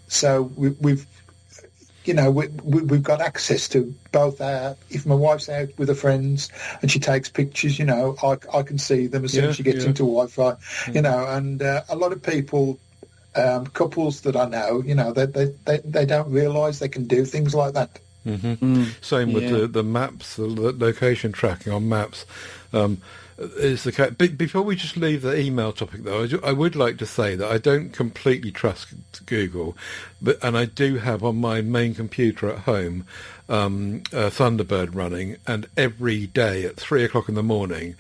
So we've got access to both if my wife's out with her friends and she takes pictures, I can see them as soon as she gets into Wi-Fi, and a lot of people, couples that I know, they don't realise they can do things like that. Same with the maps, the location tracking on maps. Is the case. Before we just leave the email topic, though, I would like to say that I don't completely trust Google, and I do have on my main computer at home Thunderbird running, and every day at 3:00 in the morning,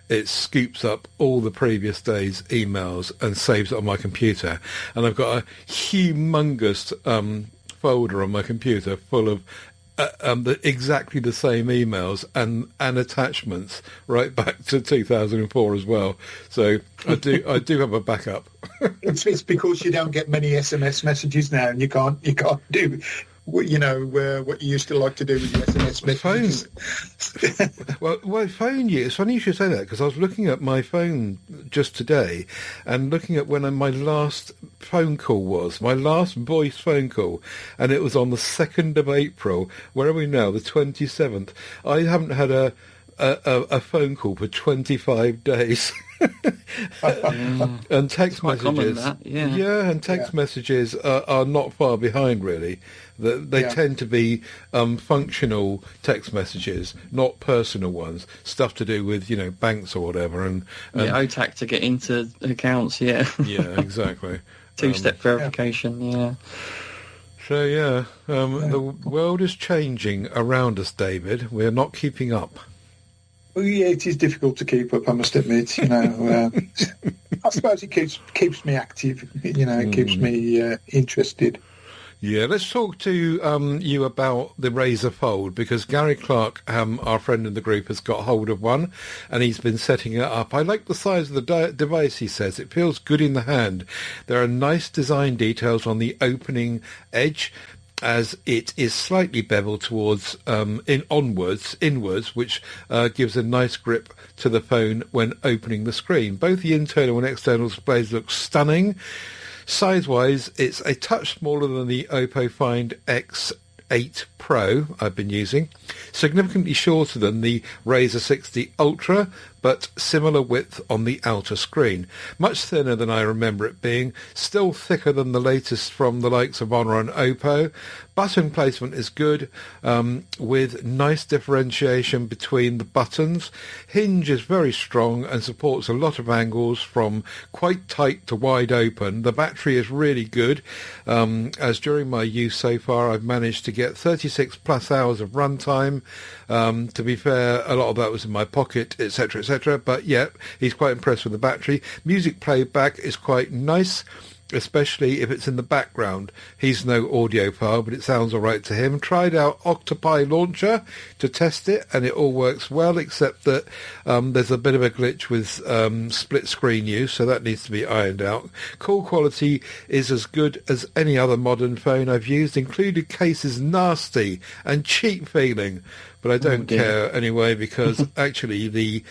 it scoops up all the previous day's emails and saves it on my computer, and I've got a humongous folder on my computer full of exactly the same emails and attachments right back to 2004 as well. So I do have a backup. It's because you don't get many SMS messages now, and you can't do what you used to like to do with your SMS messages. Well, my phone. It's funny you should say that, because I was looking at my phone just today and looking at when my last phone call was, my last voice phone call, and it was on the 2nd of April. Where are we now? The 27th. I haven't had a phone call for 25 days. And text messages, and text messages are not far behind, really. They tend to be functional text messages, not personal ones. Stuff to do with banks or whatever, and OTAC to get into accounts. Yeah, exactly. 2-step verification. So the world is changing around us, David. We're not keeping up. Well, yeah, it is difficult to keep up, I must admit. I suppose it keeps me active. It keeps me interested. Yeah, let's talk to you about the Razr Fold, because Gary Clark, our friend in the group, has got hold of one, and he's been setting it up. I like the size of the device, he says. It feels good in the hand. There are nice design details on the opening edge, as it is slightly beveled towards inwards, which gives a nice grip to the phone when opening the screen. Both the internal and external displays look stunning. Size-wise, it's a touch smaller than the Oppo Find X8 Pro I've been using, significantly shorter than the Razr 60 Ultra, but similar width on the outer screen. Much thinner than I remember it being, still thicker than the latest from the likes of Honor and Oppo. Button placement is good, with nice differentiation between the buttons. Hinge is very strong and supports a lot of angles from quite tight to wide open. The battery is really good, as during my use so far I've managed to get 36 plus hours of runtime. To be fair, a lot of that was in my pocket, etc., etc., but yeah, he's quite impressed with the battery. Music playback is quite nice, especially if it's in the background. He's no audiophile, but it sounds all right to him. Tried out Octopi Launcher to test it, and it all works well, except that there's a bit of a glitch with split screen use, so that needs to be ironed out. Call quality is as good as any other modern phone I've used. Included case is nasty and cheap feeling, but I don't care anyway, because actually the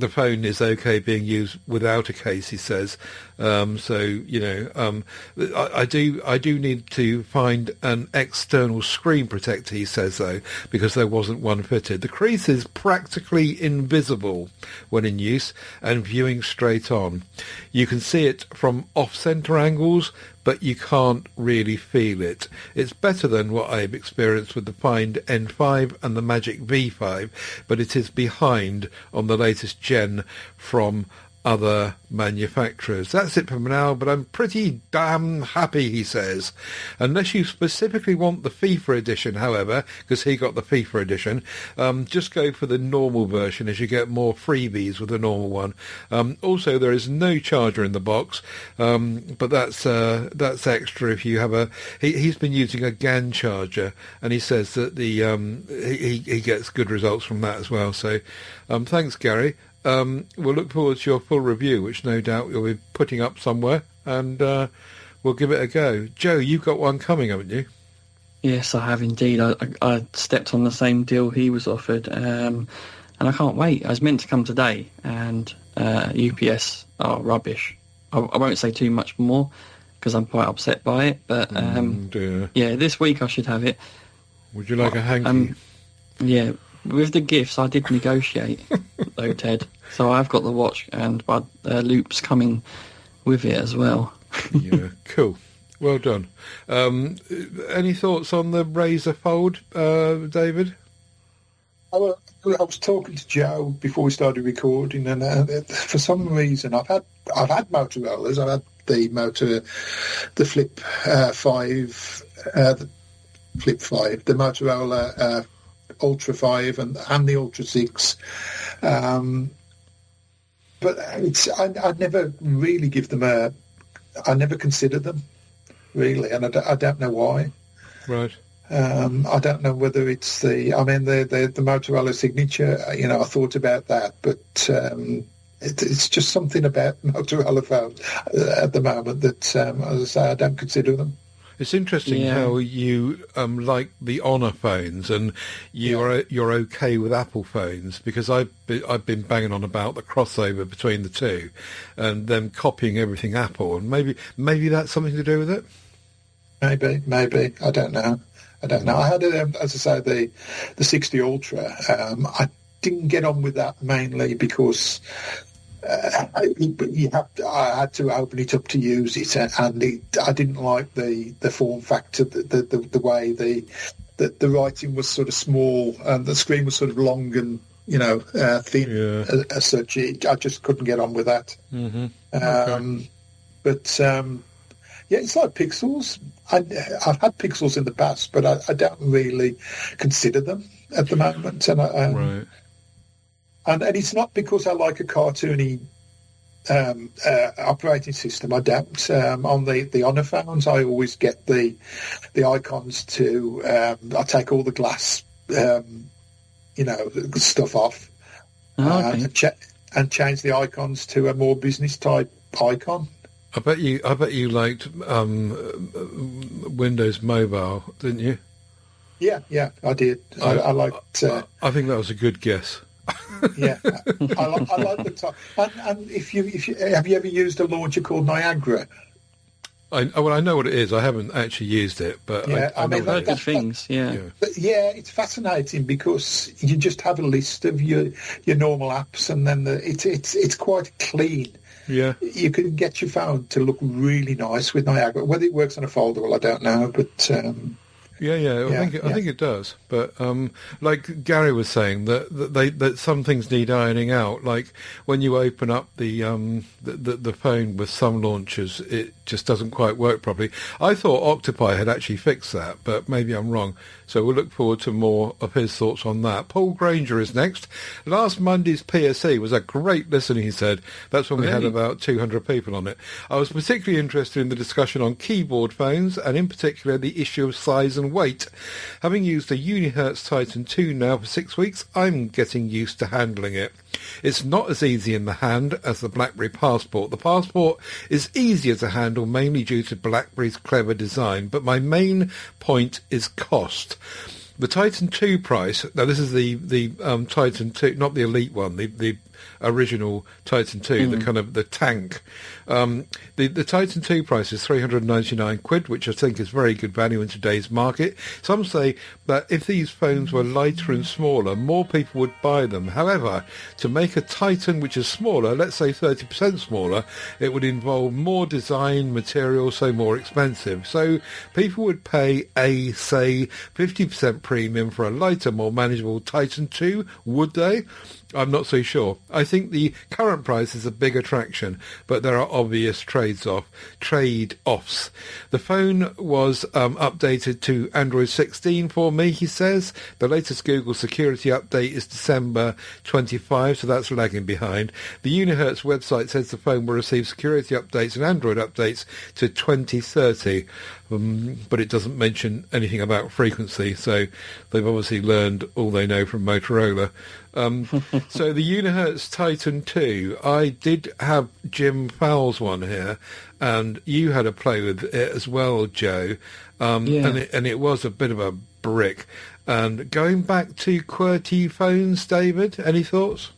phone is okay being used without a case, he says. So, you know, I do need to find an external screen protector, he says, though, because there wasn't one fitted. The crease is practically invisible when in use and viewing straight on. You can see it from off-centre angles, but you can't really feel it. It's better than what I've experienced with the Find N5 and the Magic V5, but it is behind on the latest gen from other manufacturers. That's it for now, but I'm pretty damn happy, he says. Unless you specifically want the FIFA edition, however, because he got the FIFA edition, just go for the normal version, as you get more freebies with the normal one. Also, there is no charger in the box, but that's extra if you have a... He's been using a GAN charger, and he says that the he gets good results from that as well. So thanks, Gary. We'll look forward to your full review, which no doubt you'll be putting up somewhere, and we'll give it a go. Joe, you've got one coming, haven't you? Yes, I have indeed. I stepped on the same deal he was offered, and I can't wait. I was meant to come today, and UPS are rubbish. I won't say too much more, because I'm quite upset by it, but yeah, this week I should have it. Would you like a hanky? Yeah. With the gifts, I did negotiate, though, Ted. So I've got the watch, and Loop's coming with it as well. Yeah, cool. Well done. Any thoughts on the Razr Fold, David? I was talking to Joe before we started recording, and for some reason I've had Motorola's. I've had the Flip 5, the Motorola Ultra 5 and the Ultra 6, but I never really give them I never consider them really, and I don't know why. Right. I don't know whether it's the Motorola Signature. You know, I thought about that, but it's just something about Motorola phones at the moment that, as I say, I don't consider them. It's interesting how you like the Honor phones, and you're okay with Apple phones, because I've been banging on about the crossover between the two, and them copying everything Apple, and maybe that's something to do with it. Maybe I don't know. I had as I say, the 60 Ultra. I didn't get on with that mainly because. I had to open it up to use it, and I didn't like the form factor, the way the writing was sort of small and the screen was sort of long and thin as such. I just couldn't get on with that. Mm-hmm. Okay. But it's like Pixels. I've had Pixels in the past, but I don't really consider them at the moment, and right. And it's not because I like a cartoony operating system. I don't. On the Honor phones, I always get the icons to. I take all the glass, stuff off, okay. and change the icons to a more business type icon. I bet you liked Windows Mobile, didn't you? Yeah, I did. I liked. I think that was a good guess. Yeah, I like the top. And if you have you ever used a launcher called Niagara? I know what it is. I haven't actually used it, but I I've heard good things. Yeah. It's fascinating because you just have a list of your normal apps, and then it's quite clean. Yeah, you can get your phone to look really nice with Niagara. Whether it works on a foldable, I don't know, but. I think it does. But like Gary was saying, that some things need ironing out. Like when you open up the phone with some launchers, it just doesn't quite work properly. I thought Octopi had actually fixed that, but maybe I'm wrong. So we'll look forward to more of his thoughts on that. Paul Granger is next. Last Monday's PSE was a great listen, he said. That's when we had about 200 people on it. I was particularly interested in the discussion on keyboard phones, and in particular the issue of size and weight. Having used a Unihertz Titan 2 now for 6 weeks, I'm getting used to handling it. It's not as easy in the hand as the BlackBerry Passport. The Passport is easier to handle mainly due to BlackBerry's clever design, but my main point is cost. The Titan 2 price, now this is the Titan 2, not the Elite one, the original Titan 2, the kind of the tank. The Titan 2 price is £399, which I think is very good value in today's market. Some say that if these phones were lighter and smaller, more people would buy them. However, to make a Titan which is smaller, let's say 30% smaller, it would involve more design, material, so more expensive. So people would pay say 50% premium for a lighter, more manageable Titan 2, would they? I'm not so sure. I think the current price is a big attraction, but there are obvious trade-offs. The phone was updated to Android 16 for me, he says. The latest Google security update is December 25, so that's lagging behind. The Unihertz website says the phone will receive security updates and Android updates to 2030. But it doesn't mention anything about frequency, so they've obviously learned all they know from Motorola. So the Unihertz Titan 2, I did have Jim Fowles one here, and you had a play with it as well, Joe, and it was a bit of a brick. And going back to QWERTY phones, David, any thoughts?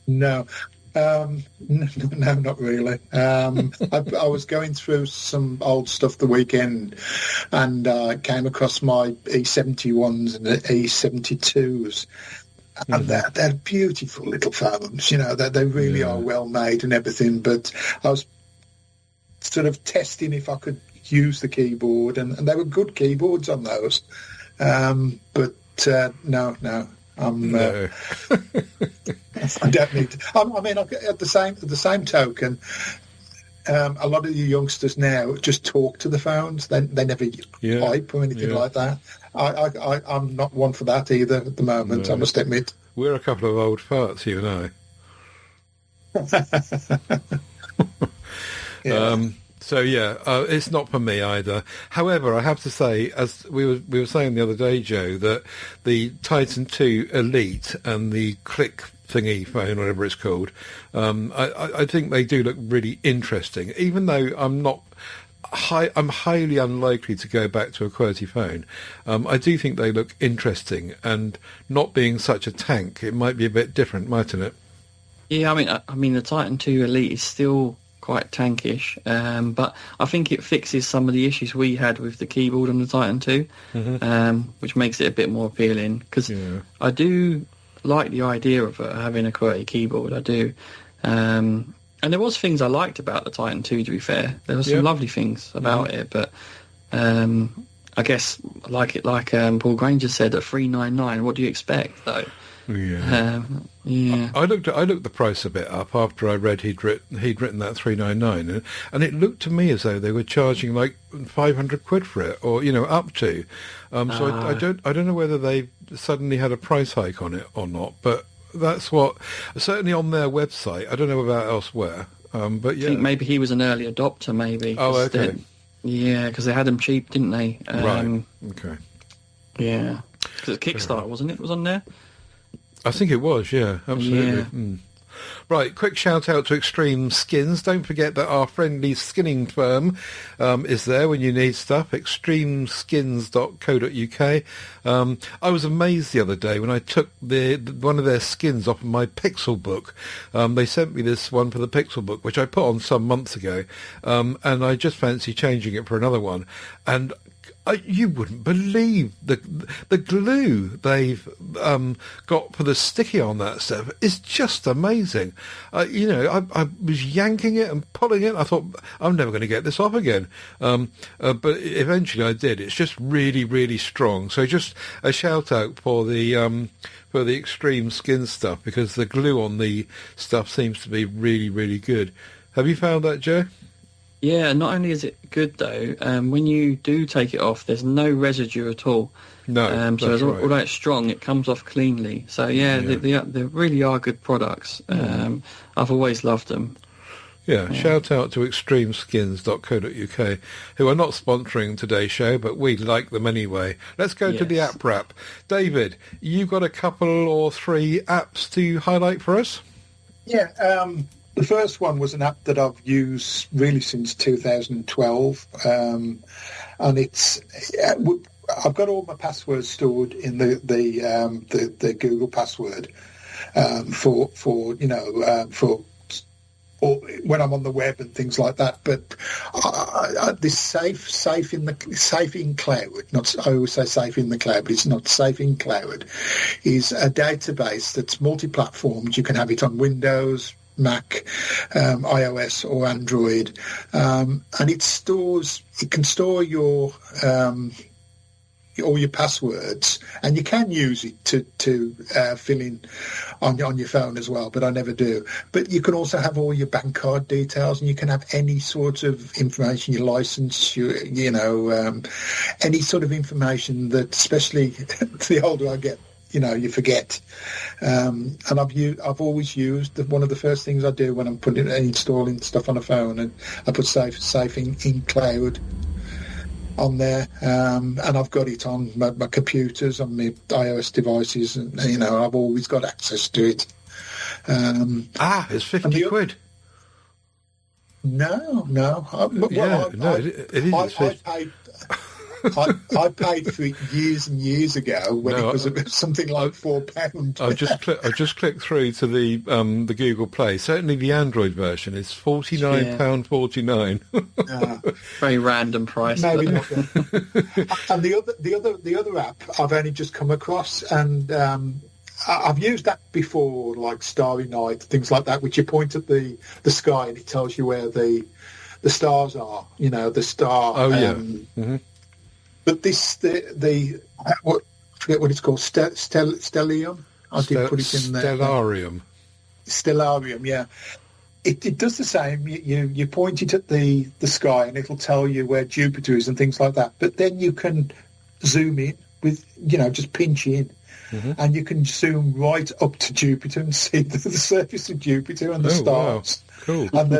No. No, not really. I was going through some old stuff the weekend, and came across my E71s and the E72s, and they're beautiful little phones. You know, they really are well made and everything. But I was sort of testing if I could use the keyboard, and they were good keyboards on those. But no. No. I don't need to. I mean, at the same token, a lot of the youngsters now just talk to the phones. They never type or anything like that. I'm not one for that either at the moment. I must admit. We're a couple of old farts, you and I. So it's not for me either. However, I have to say, as we were saying the other day, Joe, that the Titan 2 Elite and the Click thingy phone, whatever it's called, I think they do look really interesting. Even though I'm highly unlikely to go back to a QWERTY phone. I do think they look interesting, and not being such a tank, it might be a bit different, mightn't it? Yeah, I mean the Titan 2 Elite is still quite tankish, but I think it fixes some of the issues we had with the keyboard on the Titan 2, which makes it a bit more appealing, because I do like the idea of having a QWERTY keyboard. I do, and there was things I liked about the Titan 2, to be fair. There were some lovely things about it, but I guess like Paul Granger said, at $399, what do you expect though? I looked the price a bit up after I read he'd written that $399, and it looked to me as though they were charging like £500 for it, or up to. So I don't know whether they suddenly had a price hike on it or not, but that's what certainly on their website. I don't know about elsewhere, but yeah. I think maybe he was an early adopter, maybe. Oh, okay. Because they had them cheap, didn't they? Right. Okay. Yeah. Because Kickstarter, wasn't it? It was on there. I think it was, yeah, absolutely. Right, quick shout out to Extreme Skins. Don't forget that our friendly skinning firm is there when you need stuff. extremeskins.co.uk. I was amazed the other day when I took one of their skins off of my Pixel book. They sent me this one for the Pixel book, which I put on some months ago, and I just fancy changing it for another one. And you wouldn't believe the glue they've got for the sticky on that stuff is just amazing. I was yanking it and pulling it. I thought, I'm never going to get this off again. But eventually I did. It's just really, really strong. So just a shout out for the Extreme Skin stuff, because the glue on the stuff seems to be really, really good. Have you found that, Joe? Yeah, not only is it good though, when you do take it off, there's no residue at all. No, so although it's strong, it comes off cleanly. So yeah. They really are good products. I've always loved them. Yeah, shout out to extremeskins.co.uk, who are not sponsoring today's show, but we like them anyway. Let's go to the app wrap. David, you've got a couple or three apps to highlight for us? Yeah, the first one was an app that I've used really since 2012, and it's I've got all my passwords stored in the Google password for when I'm on the web and things like that. But this safe in cloud. I always say safe in the cloud, but it's not safe in cloud. Is a database that's multi-platformed. You can have it on Windows, Mac, iOS or Android, and it can store your all your passwords, and you can use it to fill in on your phone as well, but I never do. But you can also have all your bank card details, and you can have any sort of information, your license, any sort of information that, especially the older I get, you forget. And I've always used one of the first things I do when I'm installing stuff on a phone, and I put safe in cloud on there, and I've got it on my computers, on my iOS devices, and I've always got access to it. It's 50 quid. No. It is. I paid for it years and years ago when it was something like £4. I've just clicked through to the Google Play. Certainly, the Android version is £49.49. Very random price. Maybe not. And the other app I've only just come across, and I've used that before, like Starry Night, things like that, which you point at the sky and it tells you where the stars are. The star. Oh yeah. Mm-hmm. But this, I forget what it's called, Stellium. I did put it in there. Stellarium, yeah. It does the same. You point it at the sky and it'll tell you where Jupiter is and things like that. But then you can zoom in with, just pinch in. Mm-hmm. And you can zoom right up to Jupiter and see the surface of Jupiter and the stars. Wow. Cool. And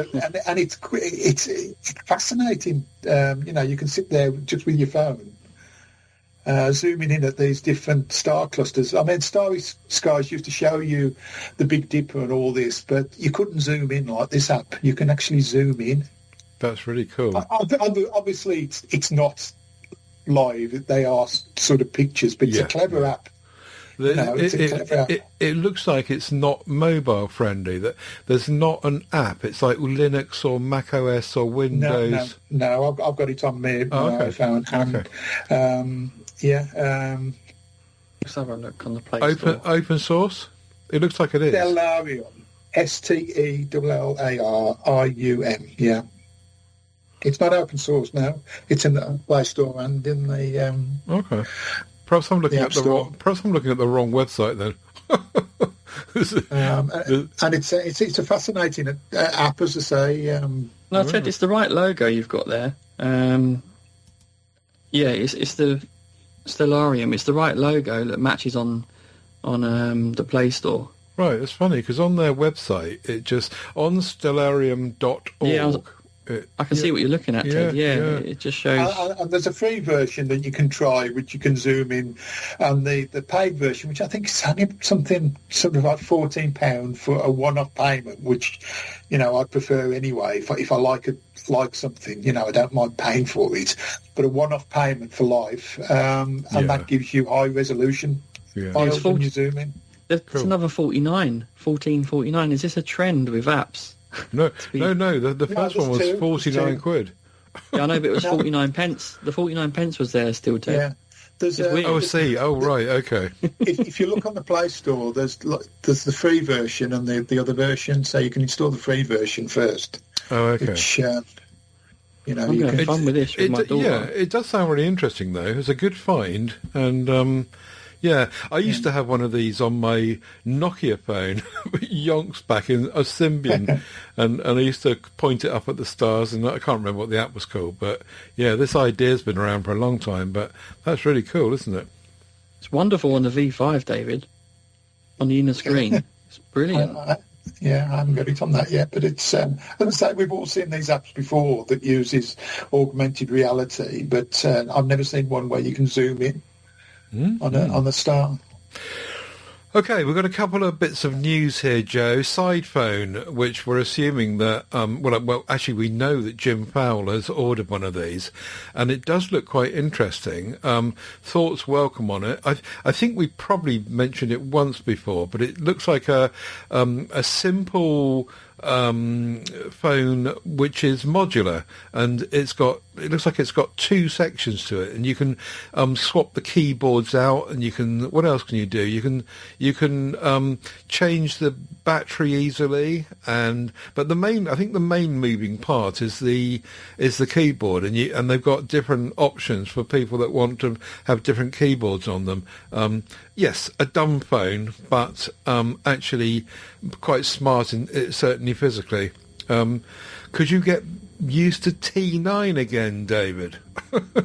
it's fascinating. You can sit there just with your phone, zooming in at these different star clusters. I mean, Starry Skies used to show you the Big Dipper and all this, but you couldn't zoom in like this app. You can actually zoom in. That's really cool. Obviously, it's not live. They are sort of pictures, but it's a clever app. It looks like it's not mobile friendly. That there's not an app. It's like Linux or Mac OS or Windows. No, I've got it on my iPhone. And, let's have a look on the Play Store. Open source. It looks like it is. Stellarium. Stellarium. Yeah. It's not open source now. It's in the Play Store and in the okay. Perhaps I'm looking at the wrong website then. And it's a fascinating app, as I say. No, Ted, it's the right logo you've got there. It's the Stellarium. It's the right logo that matches on the Play Store. Right, it's funny because on their website it just on stellarium.org. Yeah, I can see what you're looking at, Ted. Yeah. It just shows. And there's a free version that you can try, which you can zoom in, and the paid version, which I think is only something sort of like £14 for a one-off payment, which, I prefer anyway. If I like something, I don't mind paying for it, but a one-off payment for life, and that gives you high resolution files when you zoom in. It's another 14.49. Is this a trend with apps? No. The first one was 49 quid. Yeah, I know, but it was 49 pence. The 49 pence was there still, Ted. Yeah. There's I see. Oh, right. Okay. If you look on the Play Store, there's the free version and the other version, so you can install the free version first. Oh, okay. Which, I'm going to have fun with this with my daughter. Yeah, it does sound really interesting, though. It's a good find, and I used to have one of these on my Nokia phone, yonks back in a Symbian, and I used to point it up at the stars, and I can't remember what the app was called, but this idea's been around for a long time, but that's really cool, isn't it? It's wonderful on the V5, David, on the inner screen. It's brilliant. I haven't got it on that yet, but it's, as I say, we've all seen these apps before that uses augmented reality, but I've never seen one where you can zoom in on the star. Okay, we've got a couple of bits of news here, Joe. Side phone, which we're assuming that, actually we know that Jim Fowler has ordered one of these, and it does look quite interesting. Thoughts welcome on it. I think we probably mentioned it once before, but it looks like a simple phone which is modular, and it looks like it's got two sections to it, and you can swap the keyboards out, and what else can you do? You can change the battery easily, but I think the main moving part is the keyboard, and they've got different options for people that want to have different keyboards on them. Yes, a dumb phone, but actually quite smart, certainly physically. Could you get used to T9 again, David?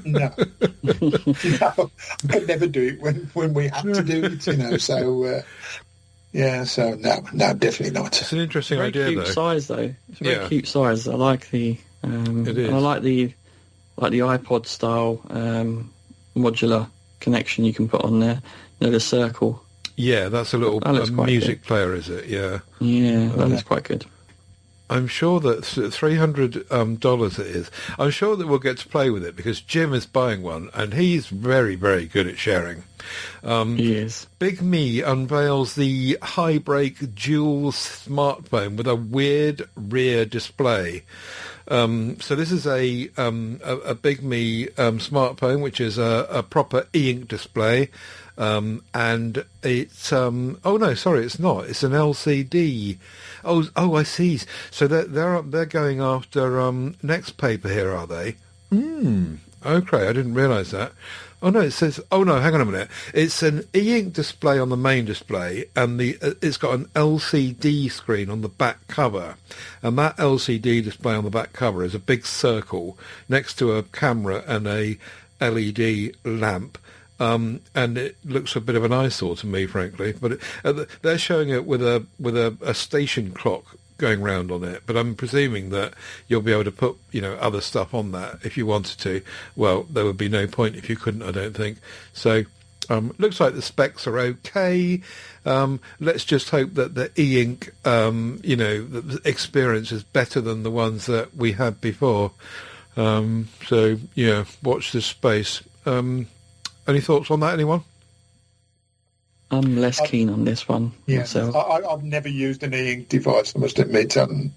No. No, I could never do it when we had to do it, so... so no, definitely not. It's an interesting idea, though. Very cute size, though. It's a very cute size. I like the... it is. And I like the iPod style modular connection you can put on there. The circle. Yeah, that's a little music player, is it? Yeah. Yeah, that is quite good. I'm sure that $300 it is. I'm sure that we'll get to play with it because Jim is buying one, and he's very, very good at sharing. He is. Big Me unveils the high-break dual smartphone with a weird rear display. So this is a Big Me smartphone, which is a proper e-ink display. And it's oh no, sorry, it's not. It's an LCD. Oh, I see. So they're going after Next Paper here, are they? Okay, I didn't realise that. Oh no, it says. Oh no, hang on a minute. It's an e-ink display on the main display, and it's got an LCD screen on the back cover, and that LCD display on the back cover is a big circle next to a camera and a LED lamp. And it looks a bit of an eyesore to me, frankly. But they're showing it with a station clock going round on it. But I'm presuming that you'll be able to put other stuff on that if you wanted to. Well, there would be no point if you couldn't, I don't think. So looks like the specs are okay. Let's just hope that the e-ink, the experience is better than the ones that we had before. So yeah, watch this space. Any thoughts on that, anyone? I'm less keen on this one. Yeah, myself. I've never used an e-ink device, I must admit. Again,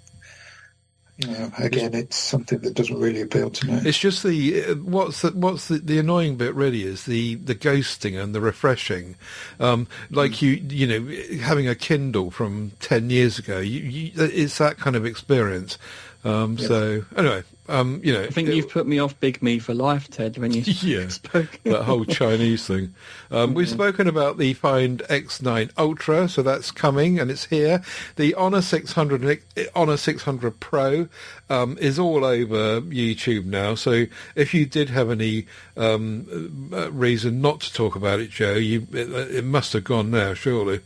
it's something that doesn't really appeal to me. It's just what's the annoying bit really is the ghosting and the refreshing, like having a Kindle from 10 years ago. It's that kind of experience. Yes. So anyway, I think you've put me off Big Me for life, Ted, when you spoke. That whole Chinese thing. We've spoken about the Find X9 Ultra, so that's coming and it's here. The Honor 600 Pro is all over YouTube now. So if you did have any reason not to talk about it, Joe, it must have gone now, surely.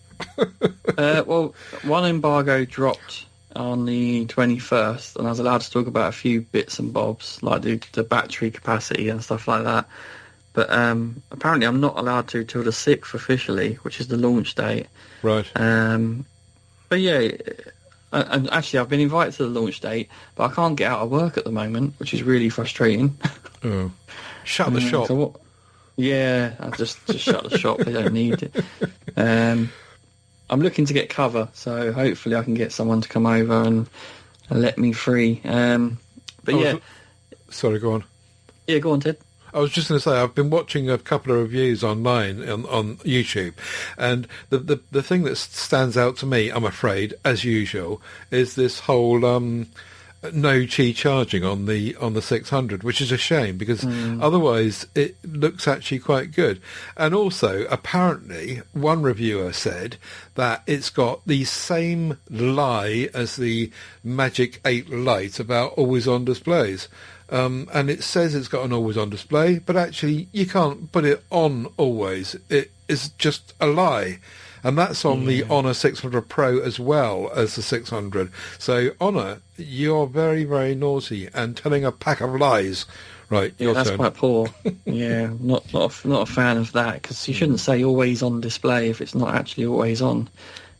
Well, one embargo dropped on the 21st, and I was allowed to talk about a few bits and bobs, like the battery capacity and stuff like that. But apparently I'm not allowed to till the 6th officially, which is the launch date. Right. But yeah, and actually I've been invited to the launch date, but I can't get out of work at the moment, which is really frustrating. Oh. Shut the shop. Yeah, I just shut the shop. They don't need it. I'm looking to get cover, so hopefully I can get someone to come over and let me free. Sorry, go on. Yeah, go on, Ted. I was just going to say, I've been watching a couple of reviews online on YouTube, and the thing that stands out to me, I'm afraid, as usual, is this whole no Qi charging on the 600, which is a shame because otherwise it looks actually quite good. And also, apparently, one reviewer said that it's got the same lie as the Magic 8 Lite about always-on displays. And it says it's got an always-on display, but actually you can't put it on always. It is just a lie. And that's on the Honor 600 Pro as well as the 600. So, Honor, you're very, very naughty and telling a pack of lies. Right, your turn. That's quite poor. Yeah, not a fan of that, because you shouldn't say always on display if it's not actually always on.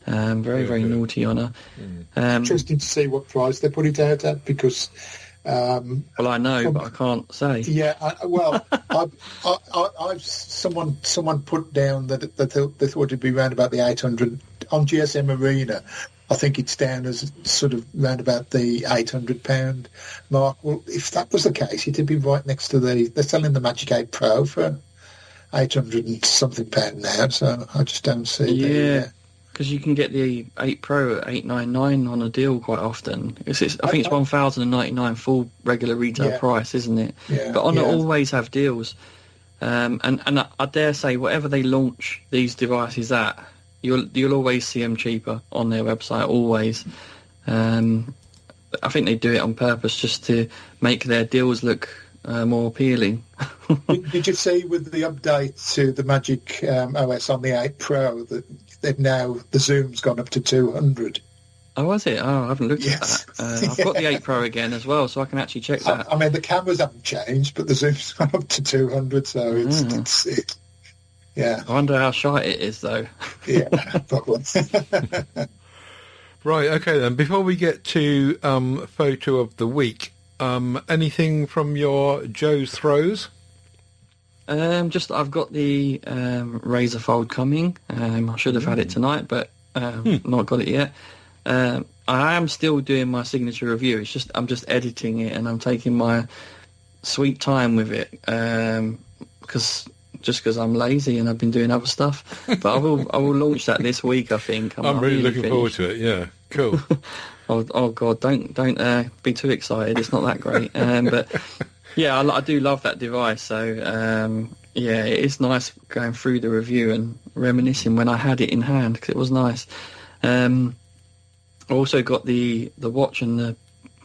Very naughty, Honor. Interesting to see what price they put it out at, because... well, I know, but I can't say. Yeah, someone put down that they thought it'd be around about the 800 on GSM Arena. I think it's down as sort of round about the £800 mark. Well, if that was the case, it'd be right next to they're selling the Magic 8 Pro for 800 and something pound now. So I just don't see. Yeah. Because you can get the 8 Pro at $899 on a deal quite often. I think it's $1,099 full regular retail price, isn't it? Yeah, but Honor always have deals. And I dare say, whatever they launch these devices at, you'll always see them cheaper on their website, always. I think they do it on purpose just to make their deals look more appealing. Did you see with the update to the Magic OS on the 8 Pro that the zoom's gone up to 200? Oh, was it? Oh, I haven't looked at that. I've got the 8 Pro again as well, so I can actually check that. I mean, the cameras haven't changed, but the zoom's gone up to 200, so it's yeah. I wonder how shy it is, though. Yeah, probably. Right, okay then. Before we get to photo of the week, anything from your Joe's throws? I've got the Razr Fold coming. I should have had it tonight, but not got it yet. I am still doing my signature review. It's just I'm just editing it and I'm taking my sweet time with it because I'm lazy and I've been doing other stuff. But I will launch that this week, I think. I'm really looking forward to it. Yeah, cool. oh God, don't be too excited. It's not that great. But yeah, I do love that device. So yeah, it is nice going through the review and reminiscing when I had it in hand because it was nice. I also got the watch and the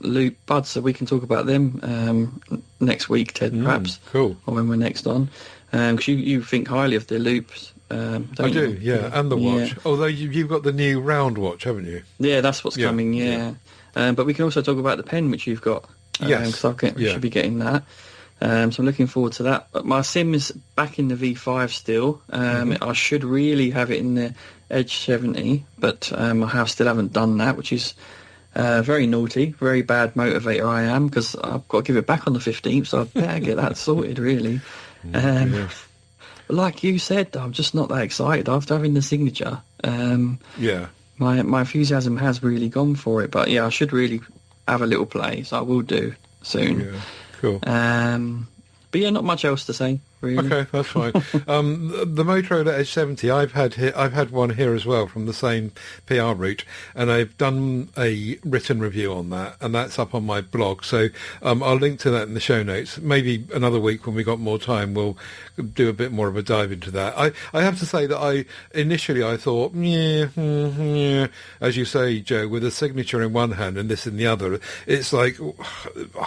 Loop Buds, so we can talk about them next week, Ted, perhaps. Cool. Or when we're next on. Because you think highly of the Loops. Don't I do, you? yeah, and the watch. Yeah. Although you've got the new round watch, haven't you? Yeah, that's what's coming, yeah. But we can also talk about the pen, which you've got. Yes. Because we should be getting that. So I'm looking forward to that. But my Sim is back in the V5 still. I should really have it in the Edge 70, but I still haven't done that, which is very naughty, very bad motivator I am, because I've got to give it back on the 15th, so I better get that sorted, really. But like you said, I'm just not that excited after having the signature. My enthusiasm has really gone for it, but yeah, I should really have a little play, so I will do soon. Yeah, cool. But yeah, not much else to say, really. Okay, that's fine. The Motorola Edge 70, I've had one here as well from the same PR route, and I've done a written review on that, and that's up on my blog. So I'll link to that in the show notes. Maybe another week when we got more time, we'll do a bit more of a dive into that. I have to say that initially I thought, as you say, Joe, with a signature in one hand and this in the other, it's like,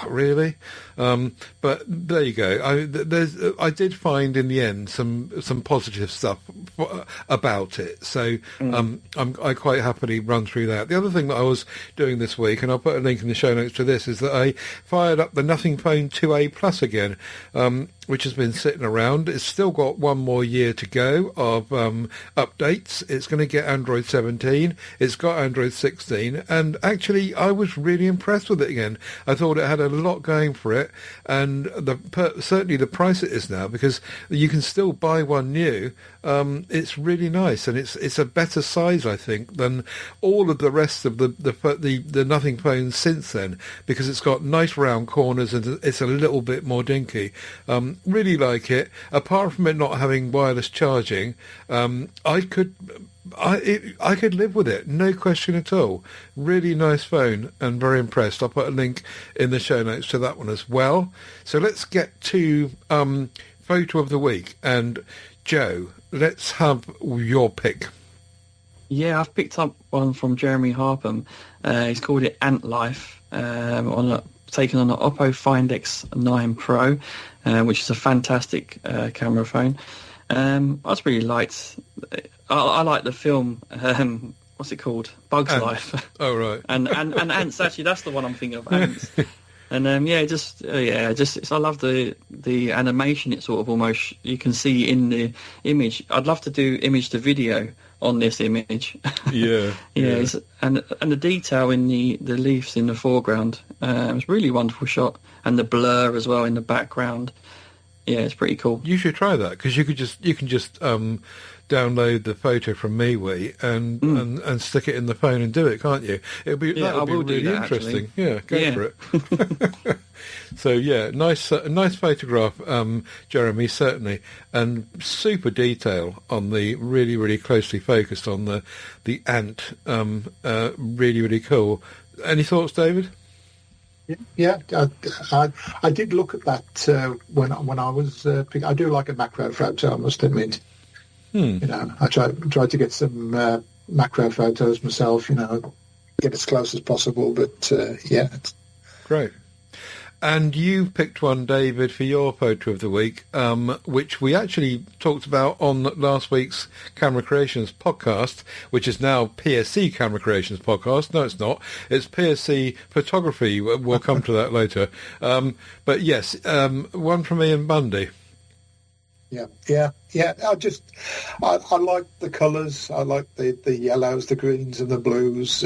really? But there you go. I did did find in the end some positive stuff about it. So I quite happily run through that. The other thing that I was doing this week, and I'll put a link in the show notes to this, is that I fired up the Nothing Phone 2A Plus again, which has been sitting around. It's still got one more year to go of updates. It's going to get Android 17. It's got Android 16. And actually, I was really impressed with it again. I thought it had a lot going for it. And certainly the price it is now, because you can still buy one new. It's really nice. And it's a better size, I think, than all of the rest of the Nothing phones since then, because it's got nice round corners and it's a little bit more dinky. Really like it. Apart from it not having wireless charging, I could live with it, no question at all. Really nice phone and very impressed. I'll put a link in the show notes to that one as well. So let's get to photo of the week. And Joe, let's have your pick. Yeah, I've picked up one from Jeremy Harpham. He's called it Ant Life, taken on an Oppo Find X9 Pro, which is a fantastic camera phone. I just really liked. I like the film. What's it called? Bugs Ants. Life. Oh right. and Ants. Actually, that's the one I'm thinking of. Ants. And I love the animation. It's sort of almost you can see in the image. I'd love to do image to video on this image. Yeah. And the detail in the leaves in the foreground. It was a really wonderful shot, and the blur as well in the background. Yeah, it's pretty cool. You should try that, because you can just download the photo from MeWe and stick it in the phone and do it, can't you? That would be really interesting. Yeah, go for it. So yeah, nice photograph, Jeremy, certainly, and super detail on the really closely focused on the ant. Really cool. Any thoughts, David? Yeah, I did look at that when I was. I do like a macro photo, I must admit. You know, I tried to get some macro photos myself. You know, get as close as possible. But yeah, great. And you picked one, David, for your photo of the week, which we actually talked about on last week's Camera Creations podcast, which is now PSC Camera Creations podcast. No, it's not. It's PSC Photography. We'll come to that later. But yes, one from Ian Bundey. Yeah. I like the colours. I like the yellows, the greens, and the blues.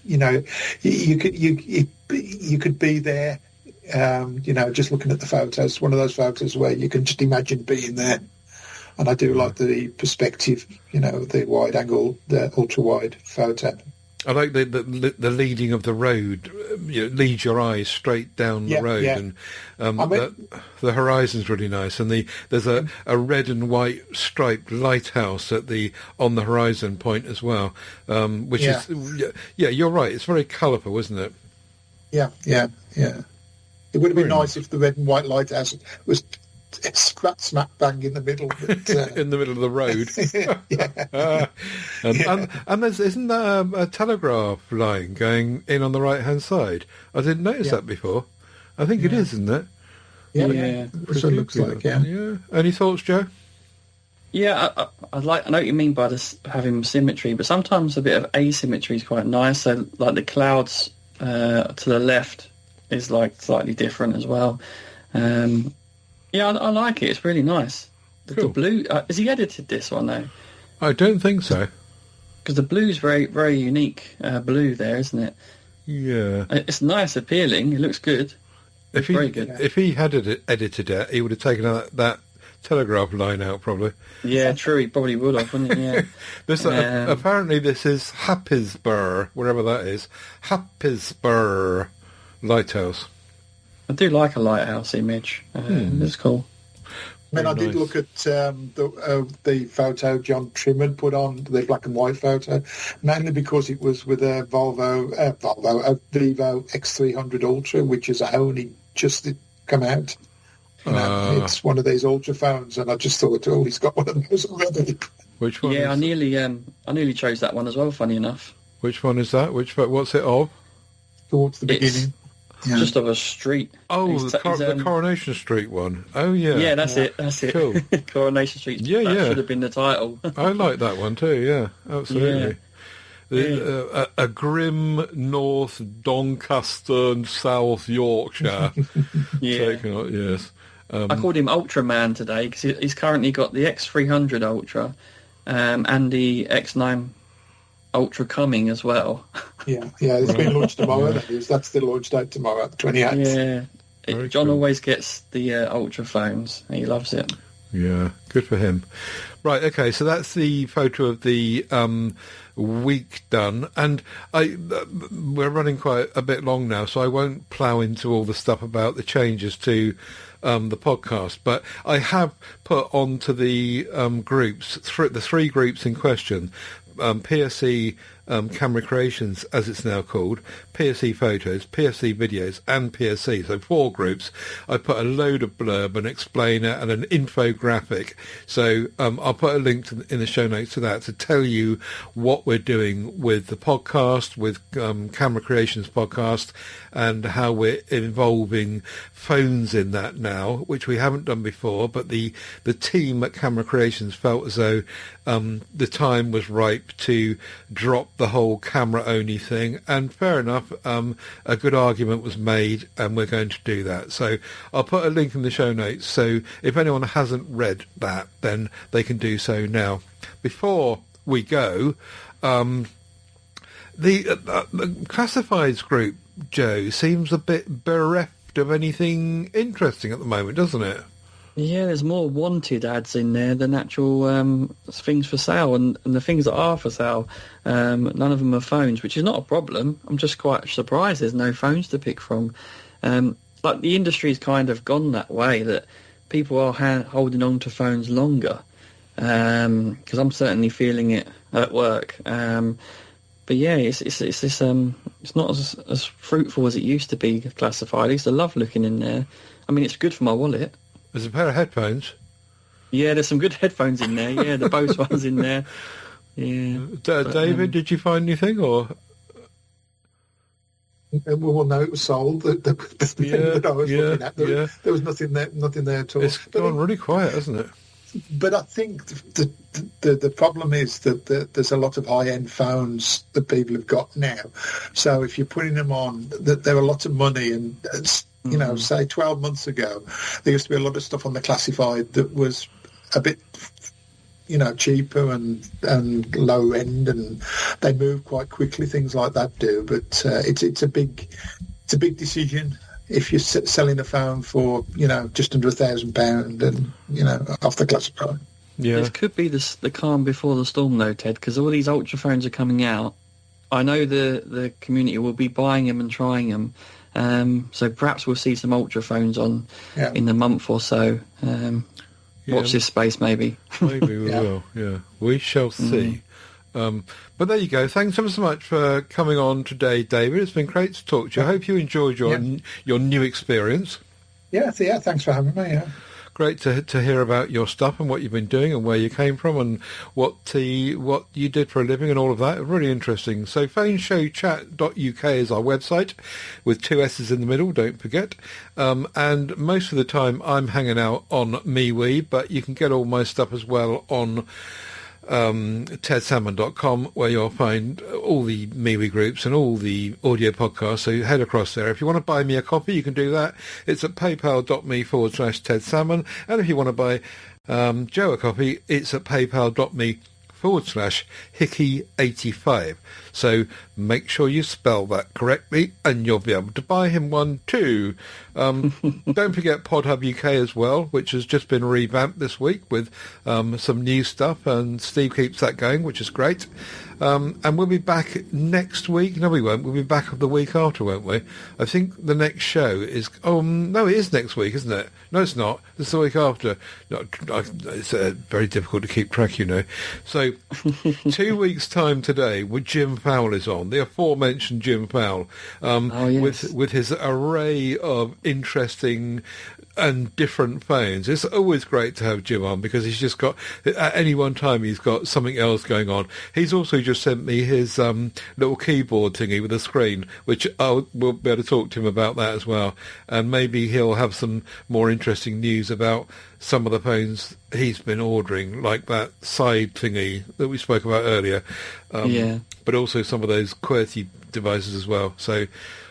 You know, you could be there. You know, just looking at the photos. One of those photos where you can just imagine being there. And I do like the perspective. You know, the wide angle, the ultra wide photo. I like the leading of the road. You know, leads your eyes straight down the road, and the horizon's really nice. And there's a red and white striped lighthouse on the horizon point as well, which is you're right. It's very colourful, isn't it? Yeah. It would have been nice if the red and white lighthouse was smack bang in the middle. But, in the middle of the road. And isn't there a telegraph line going in on the right-hand side? I didn't notice that before. I think it is, isn't it? Yeah. That's what it looks like, yeah. Any thoughts, Joe? Yeah, I know what you mean by this having symmetry, but sometimes a bit of asymmetry is quite nice. So, like the clouds to the left is like slightly different as well. Yeah, I like it. It's really nice. The blue. Has he edited this one though? I don't think so. Because the blue's very unique blue there, isn't it? Yeah. It's nice, appealing. It looks good. Very good. If he had edited it, he would have taken that telegraph line out, probably. Yeah, true. He probably would have, wouldn't he? Yeah. Apparently, this is Happisburgh, wherever that is. Happisburgh Lighthouse. I do like a lighthouse image. It's cool. I did look at the photo John Trimmer put on, the black and white photo, mainly because it was with a Vivo X300 Ultra, which has only just come out. It's one of these ultra phones, and I just thought, he's got one of those already. Which one? Yeah, I nearly chose that one as well. Funny enough. Which one is that? What's it of? Towards the beginning. just off a street. Oh, the Coronation Street one. Oh, yeah. Yeah, that's it. Cool. Coronation Street. Yeah, that should have been the title. I like that one too, yeah, absolutely. A grim North Doncaster and South Yorkshire. Yes. I called him Ultraman today because he's currently got the X300 Ultra and the X9 Ultra coming as well. Yeah, it's been launched tomorrow. That's the launch date tomorrow, the 28th. Yeah, John always gets the Ultra phones. He loves it. Yeah, good for him. Right, okay, so that's the photo of the week done, and we're running quite a bit long now, so I won't plough into all the stuff about the changes to the podcast, but I have put onto the groups, the three groups in question, PSC Camera Creations, as it's now called, PSC Photos, PSC Videos, and PSC. So 4 groups. I put a load of blurb, an explainer, and an infographic. So I'll put a link in the show notes to that to tell you what we're doing with the podcast, with Camera Creations podcast, and how we're involving phones in that now, which we haven't done before. But the team at Camera Creations felt as though the time was ripe to drop the whole camera-only thing, and fair enough, a good argument was made, and we're going to do that. So I'll put a link in the show notes, so if anyone hasn't read that, then they can do so now. Before we go, the Classifieds group, Joe, seems a bit bereft of anything interesting at the moment, doesn't it? Yeah, there's more wanted ads in there than actual things for sale, and the things that are for sale, none of them are phones, which is not a problem. I'm just quite surprised there's no phones to pick from. Like the industry's kind of gone that way, that people are holding on to phones longer, because I'm certainly feeling it at work. But yeah, it's not as fruitful as it used to be. Classified, I used to love looking in there. I mean, it's good for my wallet. There's a pair of headphones. Yeah, there's some good headphones in there. Yeah, the Bose ones in there. Yeah. David, did you find anything, or? Well, no, it was sold. The thing that I was looking at, there was nothing there at all. It's gone really quiet, hasn't it? But I think the problem is that there's a lot of high-end phones that people have got now. So if you're putting them on, that they're a lot of money, and you know, say 12 months ago, there used to be a lot of stuff on the Classified that was a bit, you know, cheaper and low end, and they move quite quickly. Things like that do, but it's a big decision if you're selling a phone for, you know, just under £1,000 and, you know, off the Classified. Yeah, this could be the calm before the storm, though, Ted, because all these ultra phones are coming out. I know the community will be buying them and trying them. So perhaps we'll see some ultra phones on in a month or so. Watch this space, maybe. Maybe we will, yeah. We shall see. But there you go. Thanks ever so much for coming on today, David. It's been great to talk to you. I hope you enjoyed your new experience. Yeah, thanks for having me, yeah. Great to hear about your stuff and what you've been doing and where you came from and what you did for a living and all of that. Really interesting. So phoneShowChat.uk is our website with 2 S's in the middle, don't forget. And most of the time I'm hanging out on MeWe, but you can get all my stuff as well on tedsalmon.com, where you'll find all the MeWe groups and all the audio podcasts, so head across there. If you want to buy me a copy, you can do that. It's at paypal.me/tedsalmon, and if you want to buy Joe a copy, it's at paypal.me/hickey85. So make sure you spell that correctly and you'll be able to buy him one too. Don't forget PodHub UK as well, which has just been revamped this week with some new stuff, and Steve keeps that going, which is great. And we'll be back next week. No, we won't. We'll be back the week after, won't we? I think the next show is... Oh, no, it is next week, isn't it? No, it's not. It's the week after. No, it's very difficult to keep track, you know. So 2 weeks' time today with Jim Powell is on, the aforementioned Jim Powell, yes. with his array of interesting and different phones. It's always great to have Jim on because he's just got, at any one time, he's got something else going on. He's also just sent me his little keyboard thingy with a screen, which we'll be able to talk to him about that as well. And maybe he'll have some more interesting news about some of the phones he's been ordering, like that side thingy that we spoke about earlier. But also some of those QWERTY devices as well. So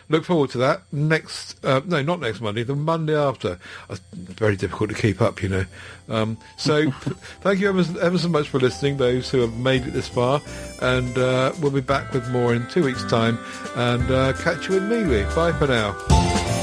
look forward to that not next Monday, the Monday after. It's very difficult to keep up, you know. So thank you ever so much for listening, those who have made it this far. And we'll be back with more in 2 weeks' time. And catch you in MeWe. Bye for now.